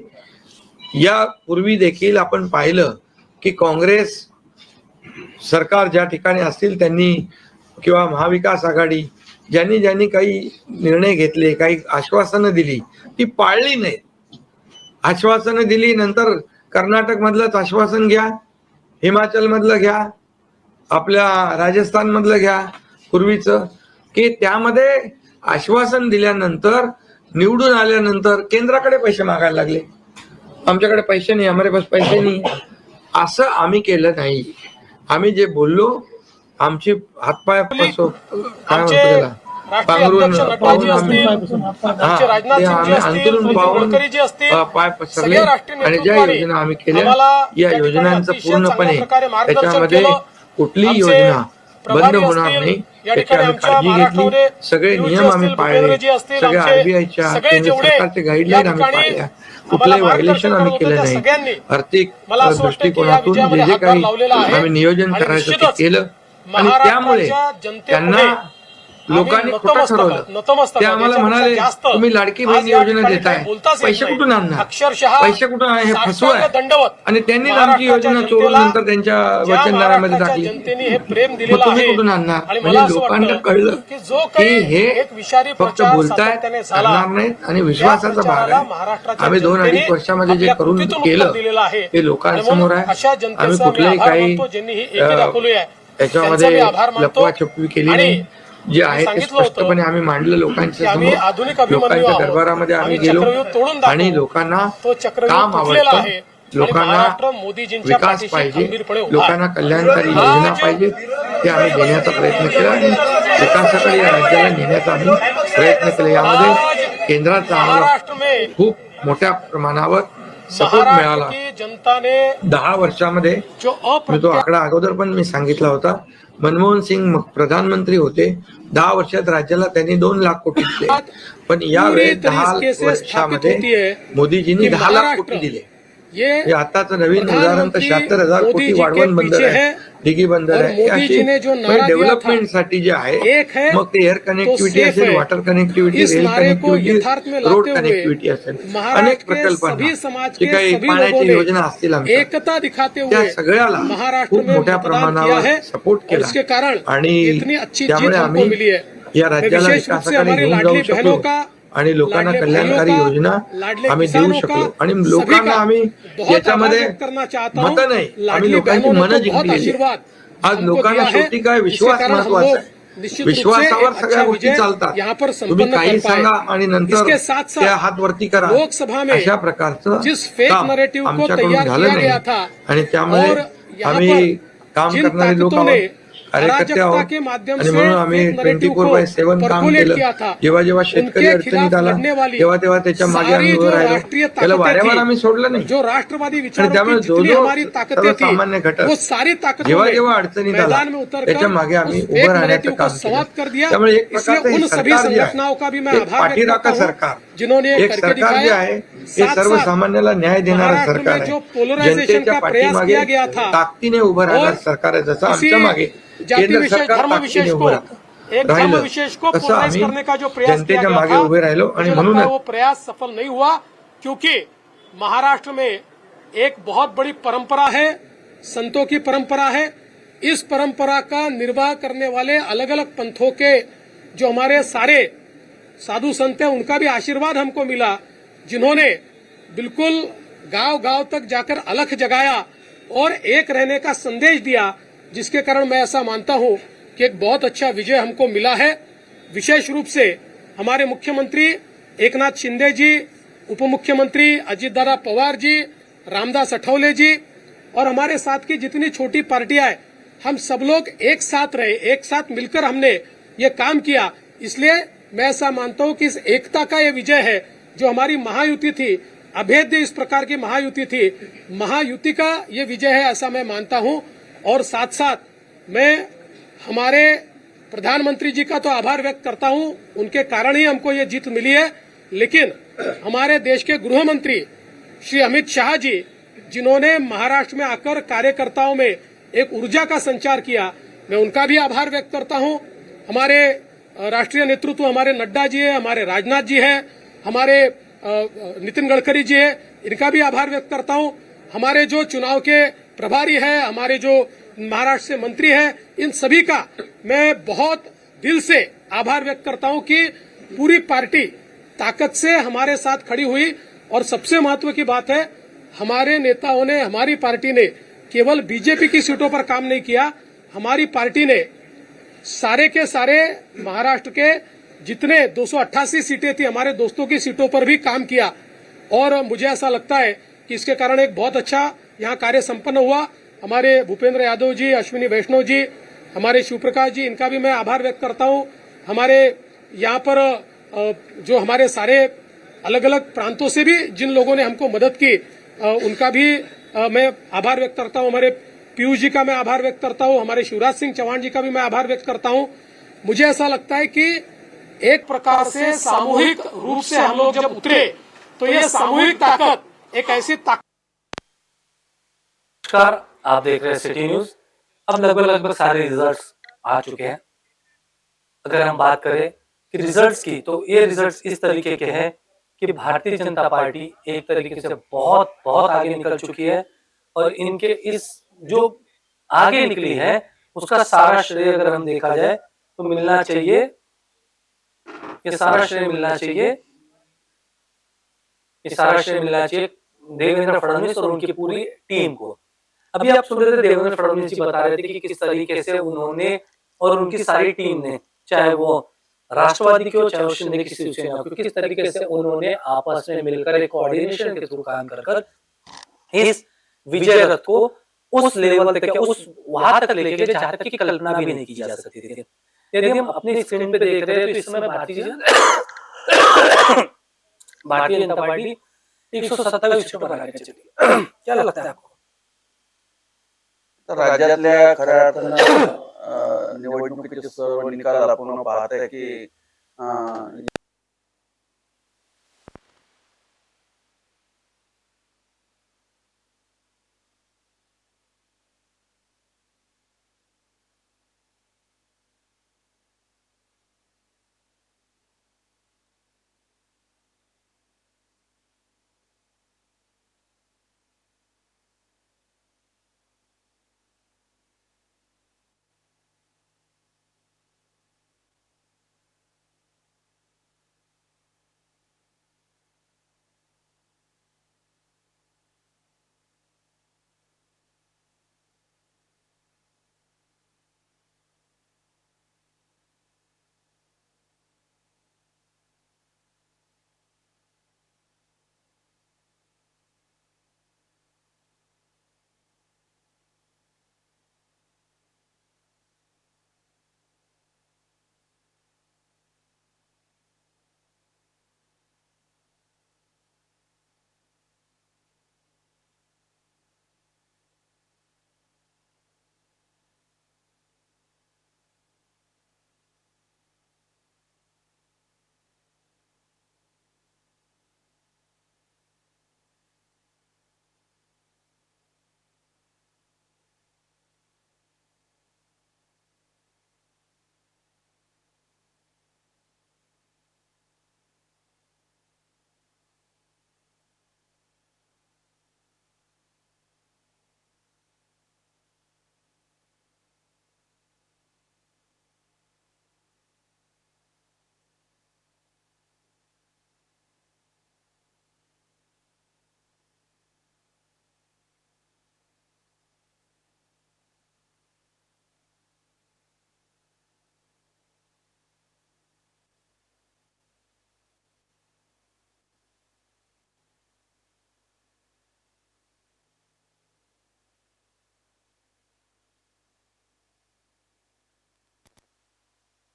यापूर्वी देखील आपण पाहिलं की काँग्रेस सरकार ज्या ठिकाणी असतील त्यांनी किंवा महाविकास आघाडी ज्यांनी ज्यांनी काही निर्णय घेतले, काही आश्वासनं दिली, ती पाळली नाहीत। आश्वासनं दिली, नंतर कर्नाटक मधलंच आश्वासन घ्या, हिमाचल मधलं घ्या, आपल्या राजस्थान मधलं घ्या पूर्वीचं, की त्यामध्ये आश्वासन दिल्यानंतर निवडून आल्यानंतर केंद्राकडे पैसे मागायला लागले। आमच्याकडे पैसे नाही, हमारे पास पैसे नाही, असं आम्ही केलं नाही। आम्ही जे बोललो, आमची हातपाय पांघरून पाहून आम्ही अंतरून पाहून पाय पसरले आणि ज्या योजना आम्ही केल्या या योजनांचं पूर्णपणे त्याच्यामध्ये कुठलीही योजना बंद होणार नाही याची आम्ही काळजी घेतली। सगळे नियम आम्ही पाळले, सगळ्या आरबीआयच्या केंद्र सरकारचे गाईडलाईन आम्ही पाळल्या, कुठलंही व्हायलेशन आम्ही केलं नाही। आर्थिक दृष्टिकोनातून जे जे काही आम्ही नियोजन करायचं ते केलं आणि त्यामुळे त्यांना लोकांनी खोटं ठरवलं. ते आम्हाला म्हणाले तुम्ही लाडकी बहीण योजना देताय, पैसे कुठून आणणार, अक्षरशः पैसे कुठून आहे, हे फसवा दंडवत आणि त्यांनी आमची योजना चोरून नंतर त्यांच्या वचननाम्यामध्ये टाकली. जनतेने हे प्रेम मग दिलेलं तुम्ही आहे कुठून आणणार? आणि म्हणजे मला असं लोकांना वाटतं कळलं की जो की काही हे एक विषारी फक्त प्रचार बोलतायत, सातत्याने झाला, करणार नाहीत आणि त्या विश्वासाचा भाग प्रचाराला आहे. महाराष्ट्राच्या आम्ही 2-2.5 जनतेने वर्षामध्ये जे आपल्या करून कृतीतून केलं उत्तर दिलेलं आहे. ते लोकांसमोर आहे. अशा आम्ही जनतेचा कुठलेही आभार काही मानतो ज्यांनी ही एकी दाखवली आहे. त्यांचा मी त्याच्यामध्ये आभार मानतो. लपवाछपवी केली आणि नाही. जे आहे ते सांगितलं होतं स्पष्टपणे आम्ही मांडलं की लोकांच्या आम्ही समोर, आधुनिक अभिमन्यू लोकांच्या आहोत. दरबारामध्ये आम्ही आम्ही गेलो चक्रव्यूह तोडून दाखवू. आणि लोकांना तो चक्रव्यूह काम तुटलेला आवडतं, आहे आणि लोकांना महाराष्ट्र मोदीजींच्या विकास पाठीशी पाहिजे, खंबीरपणे उभा लोकांना आहे. कल्याणकारी योजना पाहिजे, ते आम्ही देण्याचा प्रयत्न केला आणि विकासाकडे या राज्याला नेण्याचा आम्ही प्रयत्न केला. यामध्ये केंद्राचा आम्हाला महाराष्ट्र में खूप मोठ्या प्रमाणावर सपोर्ट मिळाला. महाराष्ट्र की जनता ने 10 वर्षामध्ये जो मी तो आकडा अगोदर पण मी सांगितला होता. मनमोहन सिंग प्रधानमंत्री होते, 10 वर्षात राज्याला त्यांनी 2 लाख कोटी दिले, पण यावेळेस 10 वर्षामध्ये मोदीजींनी 10 लाख कोटी दिले. हे आताच नवीन उदाहरण तर 76,000 कोटी वाढवण बंदर आहे, दिघी बंदर आहे. अशी डेव्हलपमेंटसाठी जे आहे, मग ते एअर कनेक्टिव्हिटी असेल, water connectivity, rail connectivity, road connectivity असेल, अनेक प्रकल्पांना जे काही पाण्याची योजना असतील आमच्या, एकता दिखाते त्या हुए सगळ्याला महाराष्ट्र खूप में मोठ्या मतदान प्रमाणावर किया है सपोर्ट और केला इसके कारण आणि इतनी अच्छी जीत त्यामुळे हमको आम्ही मिली है. या राज्याला विशेष रूप से विकासाकडे हमारी घेऊन लाडली जाऊ शकलो बहनों का, आणि लोकांना लाडले कल्याणकारी भाइयों का, योजना लाडले आम्ही देऊ किसानों शकलो का, आणि सभी लोकांना का आम्ही बहुत याच्यामध्ये आभार व्यक्त करना चाहता हूं. मतं नाही, आम्ही लाडली लोकांची बहनों ने मनं तो बहुत जिंकलेली. आशीर्वाद आज हमको लोकांना दिया है. शेवटी काय इसके विश्वास कारण हम महत्वाचा लोग आहे. निश्चित रूप से विश्वासावर एक सगळ्या अच्छा गोष्टी विजय चालतात. यहाँ पर तुम्ही संपन्न काही कर पाए. सांगा आणि नंतर इसके साथ साथ त्या हात वरती करा, लोकसभा में अशा प्रकारचं जिस फेक काम नरेटिव को आमच्याकडून तैयार झालं किया गया नाही था आणि त्यामुळे और यहाँ आम्ही पर काम जिन करणारे लोक ताकतों ने आहोत, कार्यकर्ते अराजकता आहोत के माध्यम आणि से म्हणून आम्ही फेक नरेटिव को 24/7 काम परकोलेट केलं. किया था. जेव्हा जेव्हा शेतकरी उनके अडचणीत खिलाफ आला लड़ने वाली तेव्हा तेव्हा त्याच्या मागे आम्ही सारी उभं जो राहिलो. राष्ट्रीय त्याला ताकतें वाऱ्यावर थी, आम्ही सोडलं नाही. जो राष्ट्रवादी आणि विचारों त्यामुळे की जितनी जो हमारी ताकतें थी, सर्वसामान्य घटक वो सारी ताकतों जेव्हा ने जेव्हा अडचणीत आला मैदान में उतर त्याच्या मागे आम्ही उस उभं फेक राहण्याचं नरेटिव को काम केलं. समाप्त कर दिया. त्यामुळे एक इसलिए प्रकारचं उन हे सभी सरकार जे आहे, संगठनों का भी मैं एक आभार व्यक्त पाठीराखा करता हूं सरकार, जिन्होंने एक करके सरकार जे दिखाया. आहे ते साथ-साथ सर्वसामान्याला न्याय देणारं महाराष्ट्र सरकार में जो आहे. पोलरायझेशन जनतेच्या का प्रयास पाठीमागे किया गया था ताकदीने उभं राहणार और सरकार आहे. जसं किसी आमच्या मागे जाति केंद्र विशेष सरकार धर्म विशेष ताकदीने को उभं राहतं. एक धर्म राहिलं विशेष को तसं पोलराइज आम्ही करने का जो प्रयास किया जनतेच्या गया मागे था, उभे राहिलो आणि मुझे लगता है म्हणूनच वो प्रयास सफल नहीं हुआ क्योंकि महाराष्ट्र में एक बहुत बड़ी परंपरा है, संतों की परंपरा है. इस परंपरा का निर्वाह करने वाले अलग अलग पंथों के जो हमारे सारे साधु संत हैं, उनका भी आशीर्वाद हमको मिला, जिन्होंने बिल्कुल गांव गांव तक जाकर अलख जगाया और एक रहने का संदेश दिया, जिसके कारण मैं ऐसा मानता हूं कि एक बहुत अच्छा विजय हमको मिला है. विशेष रूप से हमारे मुख्यमंत्री एकनाथ शिंदे जी, उप मुख्यमंत्री अजितदादा पवार जी, रामदास अठौले जी और हमारे साथ की जितनी छोटी पार्टियां हैं, हम सब लोग एक साथ रहे, एक साथ मिलकर हमने ये काम किया. इसलिए मैं ऐसा मानता हूं कि इस एकता का ये विजय है. जो हमारी महायुति थी, अभेद्य इस प्रकार की महायुति थी, महायुति का ये विजय है, ऐसा मैं मानता हूं. और साथ साथ मैं हमारे प्रधानमंत्री जी का तो आभार व्यक्त करता हूं, उनके कारण ही हमको ये जीत मिली है. लेकिन हमारे देश के गृह मंत्री श्री अमित शाह जी, जिन्होंने महाराष्ट्र में आकर कार्यकर्ताओं में एक ऊर्जा का संचार किया, मैं उनका भी आभार व्यक्त करता हूं. हमारे राष्ट्रीय नेतृत्व हमारे नड्डा जी है, हमारे राजनाथ जी है, हमारे नितिन गडकरी जी है, इनका भी आभार व्यक्त करता हूं. हमारे जो चुनाव के प्रभारी है, हमारे जो महाराष्ट्र से मंत्री है, इन सभी का मैं बहुत दिल से आभार व्यक्त करता हूं कि पूरी पार्टी ताकत से हमारे साथ खड़ी हुई. और सबसे महत्व की बात है, हमारे नेताओं ने, हमारी पार्टी ने केवल बीजेपी की सीटों पर काम नहीं किया, हमारी पार्टी ने सारे के सारे महाराष्ट्र के जितने 288 सीटें थी, हमारे दोस्तों की सीटों पर भी काम किया. और मुझे ऐसा लगता है कि इसके कारण एक बहुत अच्छा यहाँ कार्य संपन्न हुआ. हमारे भूपेंद्र यादव जी, अश्विनी वैष्णव जी, हमारे शिवप्रकाश जी, इनका भी मैं आभार व्यक्त करता हूँ. हमारे यहाँ पर जो हमारे सारे अलग अलग प्रांतों से भी जिन लोगों ने हमको मदद की, उनका भी मैं आभार व्यक्त करता हूँ. हमारे पीयूष जी का मैं आभार व्यक्त करता हूँ. हमारे शिवराज सिंह चौहान जी का भी मैं आभार व्यक्त करता हूँ. मुझे ऐसा लगता है कि एक प्रकार से सामूहिक रूप से हम लोग जब उतरे, तो ये सामूहिक ताकत एक ऐसी ताकत. नमस्कार, आप देख रहे हैं सिटी न्यूज. अब लगभग सारे रिजल्ट्स आ चुके हैं. अगर हम बात करें कि रिजल्ट्स की, तो ये रिजल्ट्स इस तरीके के हैं कि भारतीय जनता पार्टी एक तरीके से बहुत बहुत आगे निकल चुकी है और इनके इस जो आगे निकली है उसका सारा श्रेय अगर हम देखा जाए तो मिलना चाहिए, ये सारा श्रेय मिलना चाहिए, ये सारा श्रेय मिलना चाहिए देवेंद्र फडणवीस और उनकी पूरी टीम को। अभी आप सुन रहे थे देवेंद्र फडणवीस जी बता रहे थे कि किस तरीके से उन्होंने और उनकी सारी टीम ने, चाहे वो राष्ट्रवादी की हो चाहे वो शिंदे की शिवसेना की, किस तरीके से उन्होंने आपस में मिलकर एक कोऑर्डिनेशन के थ्रू काम कर इस विजय रथ को उस लेवल तक या उस वहां तक लेके गए जहां तक की कल्पना भी नहीं की जा सकती थी। यदि हम अपनी स्क्रीन पे देख रहे हैं तो इस समय भारतीय जनता पार्टी 127 सीटों पर आगे चली है। क्या लगता है आपको? तर राज्यातल्या खऱ्या अर्थानं निवडणुकीचे सर्व निकाल आपण पाहत आहे की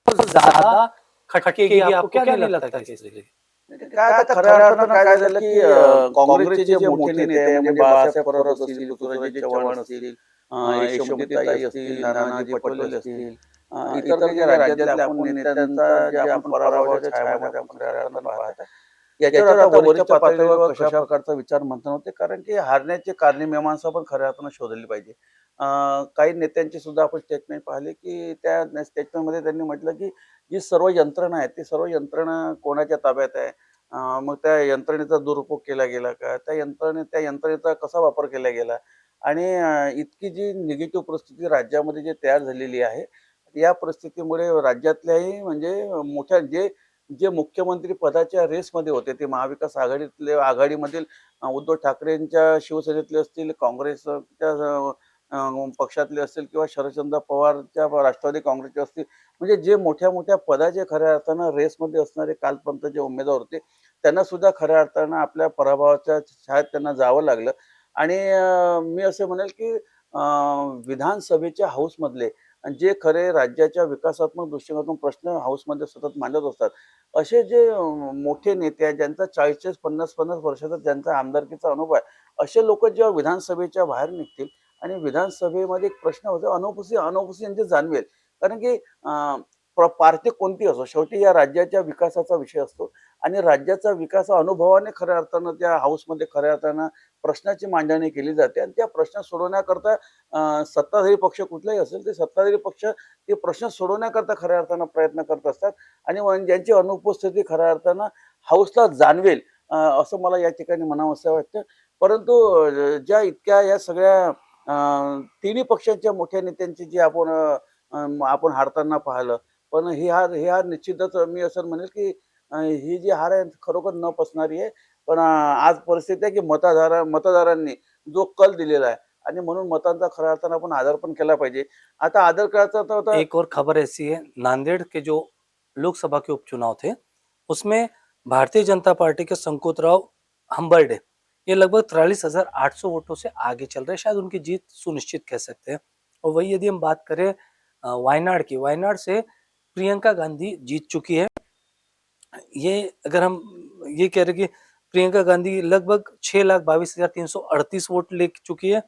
ज्यादा खटकेगी आपको, क्या नहीं लगता है इसलिए? काय आता खऱ्या अर्थानं काय झालं की काँग्रेसचे जे मोठे नेते आहे म्हणजे बाळासाहेब परब असतील, ऋतुराजे चव्हाण असतील, यशोमतीताई असतील, नानाजी पटोले असतील, इतर काही राज्यातल्या आपण नेत्यांचा जे आपण पराभवाच्या छायामध्ये आपण खऱ्या अर्थानं पाहत आहे. याच्यावर आता वरच्या पातळीवर कशा प्रकारचा विचार मंथन होते, कारण की हारण्याचे कारणमीमांसा पण खऱ्या अर्थानं शोधली पाहिजे. काही नेत्यांची सुद्धा आपण स्टेटमेंट पाहिले की त्या स्टेटमेंटमध्ये त्यांनी म्हटलं की जी सर्व यंत्रणा आहे ती सर्व यंत्रणा कोणाच्या ताब्यात आहे, मग त्या यंत्रणेचा दुरुपयोग केला गेला का, त्या यंत्रणेचा कसा वापर केला गेला आणि इतकी जी निगेटिव्ह परिस्थिती राज्यामध्ये जी तयार झालेली आहे, या परिस्थितीमुळे राज्यातल्याही म्हणजे मोठ्या जे जे मुख्यमंत्री पदाच्या रेसमध्ये होते ते महाविकास आघाडीमधील उद्धव ठाकरेंच्या शिवसेनेतले असतील, काँग्रेसच्या पक्षातले असतील किंवा शरदचंद्र पवारच्या राष्ट्रवादी काँग्रेसचे असतील, म्हणजे जे मोठ्या मोठ्या पदाचे खऱ्या अर्थानं रेसमध्ये असणारे कालपर्यंत जे उमेदवार होते त्यांना सुद्धा खऱ्या अर्थानं आपल्या पराभवाच्या छायेत त्यांना जावं लागलं. आणि मी असं म्हणेल की विधानसभेच्या हाऊसमधले जे खरे राज्याच्या विकासात्मक दृष्टिकोनातून प्रश्न हाऊसमध्ये सतत मांडत असतात, असे जे मोठे नेते आहेत ज्यांचा 40-40, 50-50 वर्षाचा ज्यांचा आमदारकीचा अनुभव आहे, असे लोक जेव्हा विधानसभेच्या बाहेर निघतील आणि विधानसभेमध्ये एक प्रश्न होतो, अनौपसी यांची जाणवेल. कारण की पार्टी कोणती असो, शेवटी या राज्याच्या विकासाचा विषय असतो आणि राज्याचा विकास अनुभवाने खऱ्या अर्थानं त्या हाऊसमध्ये खऱ्या अर्थानं प्रश्नाची मांडणी केली जाते आणि त्या प्रश्न सोडवण्याकरता सत्ताधारी पक्ष कुठलाही असेल ते सत्ताधारी पक्ष ते प्रश्न सोडवण्याकरता खऱ्या अर्थानं प्रयत्न करत असतात आणि ज्यांची अनुपस्थिती खऱ्या अर्थानं हाऊसला जाणवेल असं मला या ठिकाणी म्हणावंसं वाटतं. परंतु ज्या इतक्या या सगळ्या तिन्ही पक्षांच्या मोठ्या नेत्यांची जी आपण हारताना पाहिलं, पण ही हार निश्चितच मी असं म्हणेल की ही जी हार आहे खरोखर न पचणारी आहे. पण आज परिस्थिती आहे की मतदारांनी जो कल दिलेला आहे आणि म्हणून मतांचा खऱ्या अर्थानं आपण आदर पण केला पाहिजे. आता आदर करायचा तर एक और खबर ऐसी है, नांदेड़ के जो लोकसभा के उपचुनाव थे उसमें भारतीय जनता पार्टी के संकोतराव हम्बर्डे ये लगभग 43,800 वोटों से आगे चल रहे हैं, शायद उनकी जीत सुनिश्चित कह सकते हैं। और वही यदि हम बात करें वायनाड की, वायनाड से प्रियंका गांधी जीत चुकी है। ये अगर हम ये कह रहे कि प्रियंका गांधी लगभग 6,22,338 वोट ले चुकी है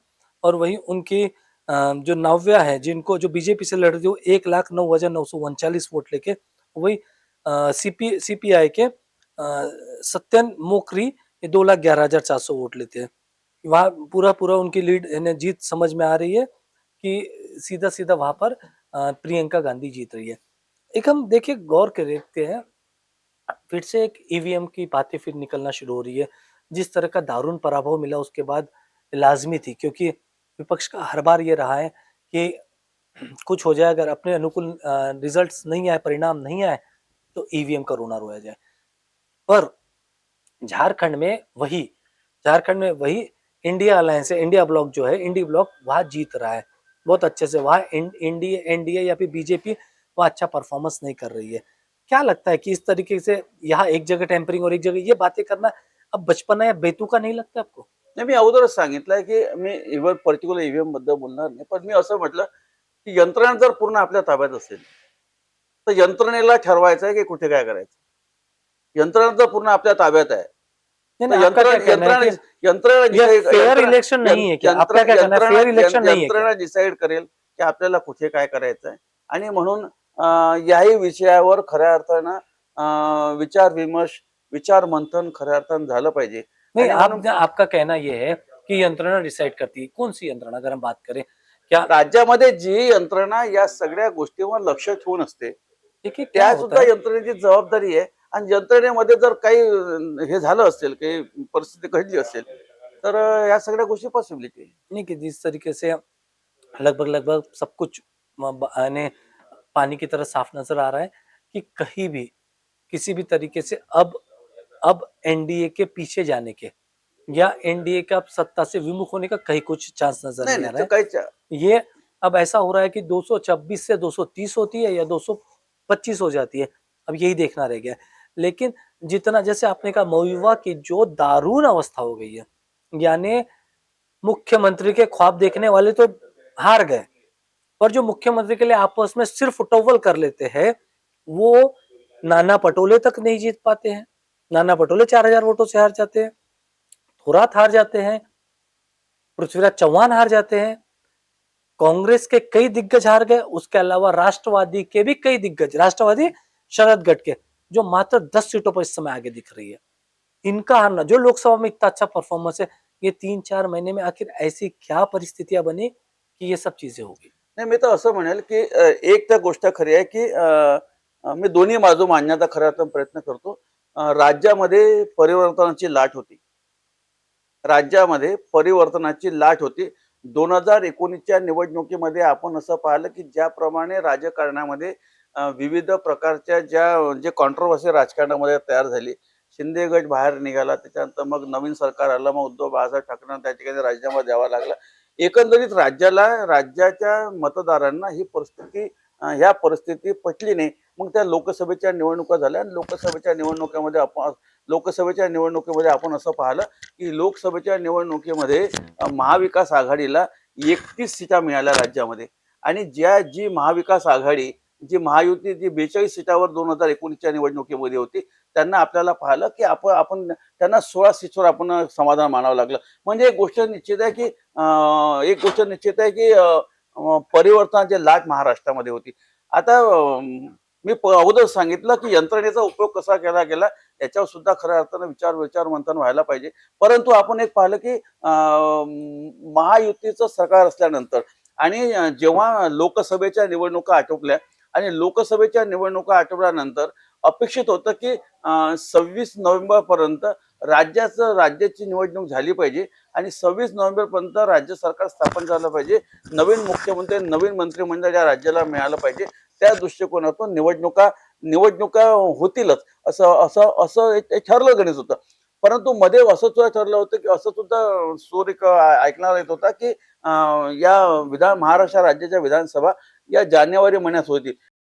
और वही उनकी जो नव्या है जिनको जो बीजेपी से लड़ रही थी वो 1,09,939 वोट लेके, वही सीपीआई के सत्यन मोकरी ये 2,11,400 वोट लेते हैं। वहाँ पूरा उनकी लीड यानी जीत समझ में आ रही है कि सीधा सीधा वहां पर प्रियंका गांधी जीत रही है। एक हम देखिए गौर कर देखते हैं, फिर से एक ईवीएम की बातें फिर निकलना शुरू हो रही है। जिस तरह का दारुण पराभव मिला उसके बाद लाजमी थी, क्योंकि विपक्ष का हर बार ये रहा है कि कुछ हो जाए, अगर अपने अनुकूल रिजल्ट्स नहीं आए, परिणाम नहीं आए, तो ईवीएम का रोना रोया जाए। पर झारखंड में वही इंडिया अलायंस है, इंडिया ब्लॉक जो है, इंडी ब्लॉक वहां जीत रहा है बहुत अच्छे से। वहां एनडीए या फिर बीजेपी वह अच्छा परफॉर्मेंस नहीं कर रही है। क्या लगता है कि इस तरीके से यहाँ एक जगह टेम्परिंग और एक जगह ये बातें करना अब बचपना या बेतुका नहीं लगता आपको? नाही, मी अगोदरच सांगितलंय की मी इव्हन पर्टिक्युलर ईव्हीएम बद्दल बोलणार नाही, पण मी असं म्हटलं की यंत्रणा जर पूर्ण आपल्या ताब्यात असेल तर यंत्रणेला ठरवायचं आहे की कुठे काय करायचं. यंत्रणा जर पूर्ण आपल्या ताब्यात आहे नहीं, तर नहीं, आपका क्या कहना है कि ये फेयर इलेक्शन नहीं है क्या? आपका क्या कहना है, फेयर इलेक्शन नहीं है क्या? यंत्रणा डिसाईड करेल की आपल्याला कुठे काय करायचं आहे आणि म्हणून याही विषयावर खऱ्या अर्थानं विचार मंथन खऱ्या अर्थानं झालं पाहिजे. नहीं, आणि म्हणून आपका कहना ये है कि यंत्रणा डिसाइड करती है। कौन सी यंत्रणा अगर हम बात करें, क्या राज्यामध्ये जी यंत्रणा या सगळ्या गोष्टीवर लक्ष ठेवून असते देखिए क्या त्या होता सुद्धा है, यंत्रणेची जबाबदारी आहे. आणि यंत्रणेमध्ये जर काही हे झालं असेल, काही परिस्थिती घडली असेल तर या सगळ्या गोष्टी पॉसिबिलिटी आहे. नहीं कि जिस तरीके से लगभग सब कुछ यानी पानी की तरह साफ नजर आ रहा है कि कहीं भी किसी भी तरीके से अब एनडीए के पीछे जाने के या एनडीए का सत्ता से विमुख होने का कहीं कुछ चांस नजर नाही नहीं आ नाही रहा तर है। काही ये अब ऐसा हो रहा है कि 226 से 230 होती है या 225 हो जाती है, अब यही देखना रह गया है। लेकिन जितना, जैसे आपने कहा, महुआ की जो दारुण अवस्था हो गई है, यानी मुख्यमंत्री के ख्वाब देखने वाले तो हार गए, पर जो मुख्यमंत्री के लिए आपस में सिर्फ टोवल कर लेते हैं वो नाना पटोले तक नहीं जीत पाते हैं। नाना पटोले 4,000 वोटों से हार जाते हैं, थोरात हार जाते हैं, पृथ्वीराज चौहान हार जाते हैं, कांग्रेस के कई दिग्गज हार गए, उसके अलावा राष्ट्रवादी के भी कई दिग्गज, राष्ट्रवादी शरद गढ़ के जो मात्र 10 सीटों पर इस समय आगे दिख रही है, इनका हारना, जो लोकसभा में इतना अच्छा परफॉर्मेंस है, ये 3-4 महीने में आखिर ऐसी क्या परिस्थितियां बनी कि ये सब चीजें होगी? नाही, मी तर असं म्हणेल की एक तर गोष्ट खरी आहे की मी दोन्ही बाजू मांडण्याचा खऱ्या अर्थानं प्रयत्न करतो. राज्यामध्ये परिवर्तनाची लाट होती. 2019च्या निवडणुकीमध्ये आपण असं पाहिलं की ज्याप्रमाणे राजकारणामध्ये विविध प्रकारच्या जे कॉन्ट्रोवर्सी राजकारणामध्ये तयार झाली, शिंदे गट बाहेर निघाला, त्याच्यानंतर मग नवीन सरकार आलं, मग उद्धव बाळासाहेब ठाकरेंना त्या ठिकाणी राजीनामा द्यावा लागला. एकंदरीत राज्याच्या मतदारांना ह्या परिस्थिती पटली नाही. मग त्या लोकसभेच्या निवडणुका झाल्या आणि लोकसभेच्या निवडणुकीमध्ये आपण असं पाहिलं की लोकसभेच्या निवडणुकीमध्ये महाविकास आघाडीला 31 सीटा मिळाल्या राज्यामध्ये. आणि जी महाविकास आघाडी, जी महायुती, जी 42 सीटावर 2019च्या निवडणुकीमध्ये होती, त्यांना आपल्याला पाहिलं की आपण त्यांना 16 सीटवर आपण समाधान मानावं लागलं. म्हणजे एक गोष्ट निश्चित आहे की परिवर्तनाची लाट महाराष्ट्रामध्ये होती. आता मी अगोदर सांगितलं की यंत्रणेचा उपयोग कसा केला गेला याच्यावर सुद्धा खऱ्या अर्थानं विचार मंथन व्हायला पाहिजे. परंतु आपण एक पाहिलं की महायुतीचं सरकार असल्यानंतर आणि जेव्हा लोकसभेच्या निवडणुका आटोपल्या आणि लोकसभेच्या निवडणुका आटोपल्यानंतर अपेक्षित होतं की 26 नोव्हेंबर पर्यंत राज्याची निवडणूक झाली पाहिजे आणि 26 नोव्हेंबर पर्यंत राज्य सरकार स्थापन झालं पाहिजे. नवीन मुख्यमंत्री नवीन मंत्रिमंडळ या राज्याला मिळालं पाहिजे. त्या दृष्टिकोनातून निवडणुका होतीलच असं असं असं एक ठरलं गणित होतं. परंतु मध्ये असं सुद्धा ठरलं होतं की असं सुद्धा सूर एक ऐकण्यात येत होता की या महाराष्ट्र राज्याच्या विधानसभा या जानेवारी महिन्यात होती.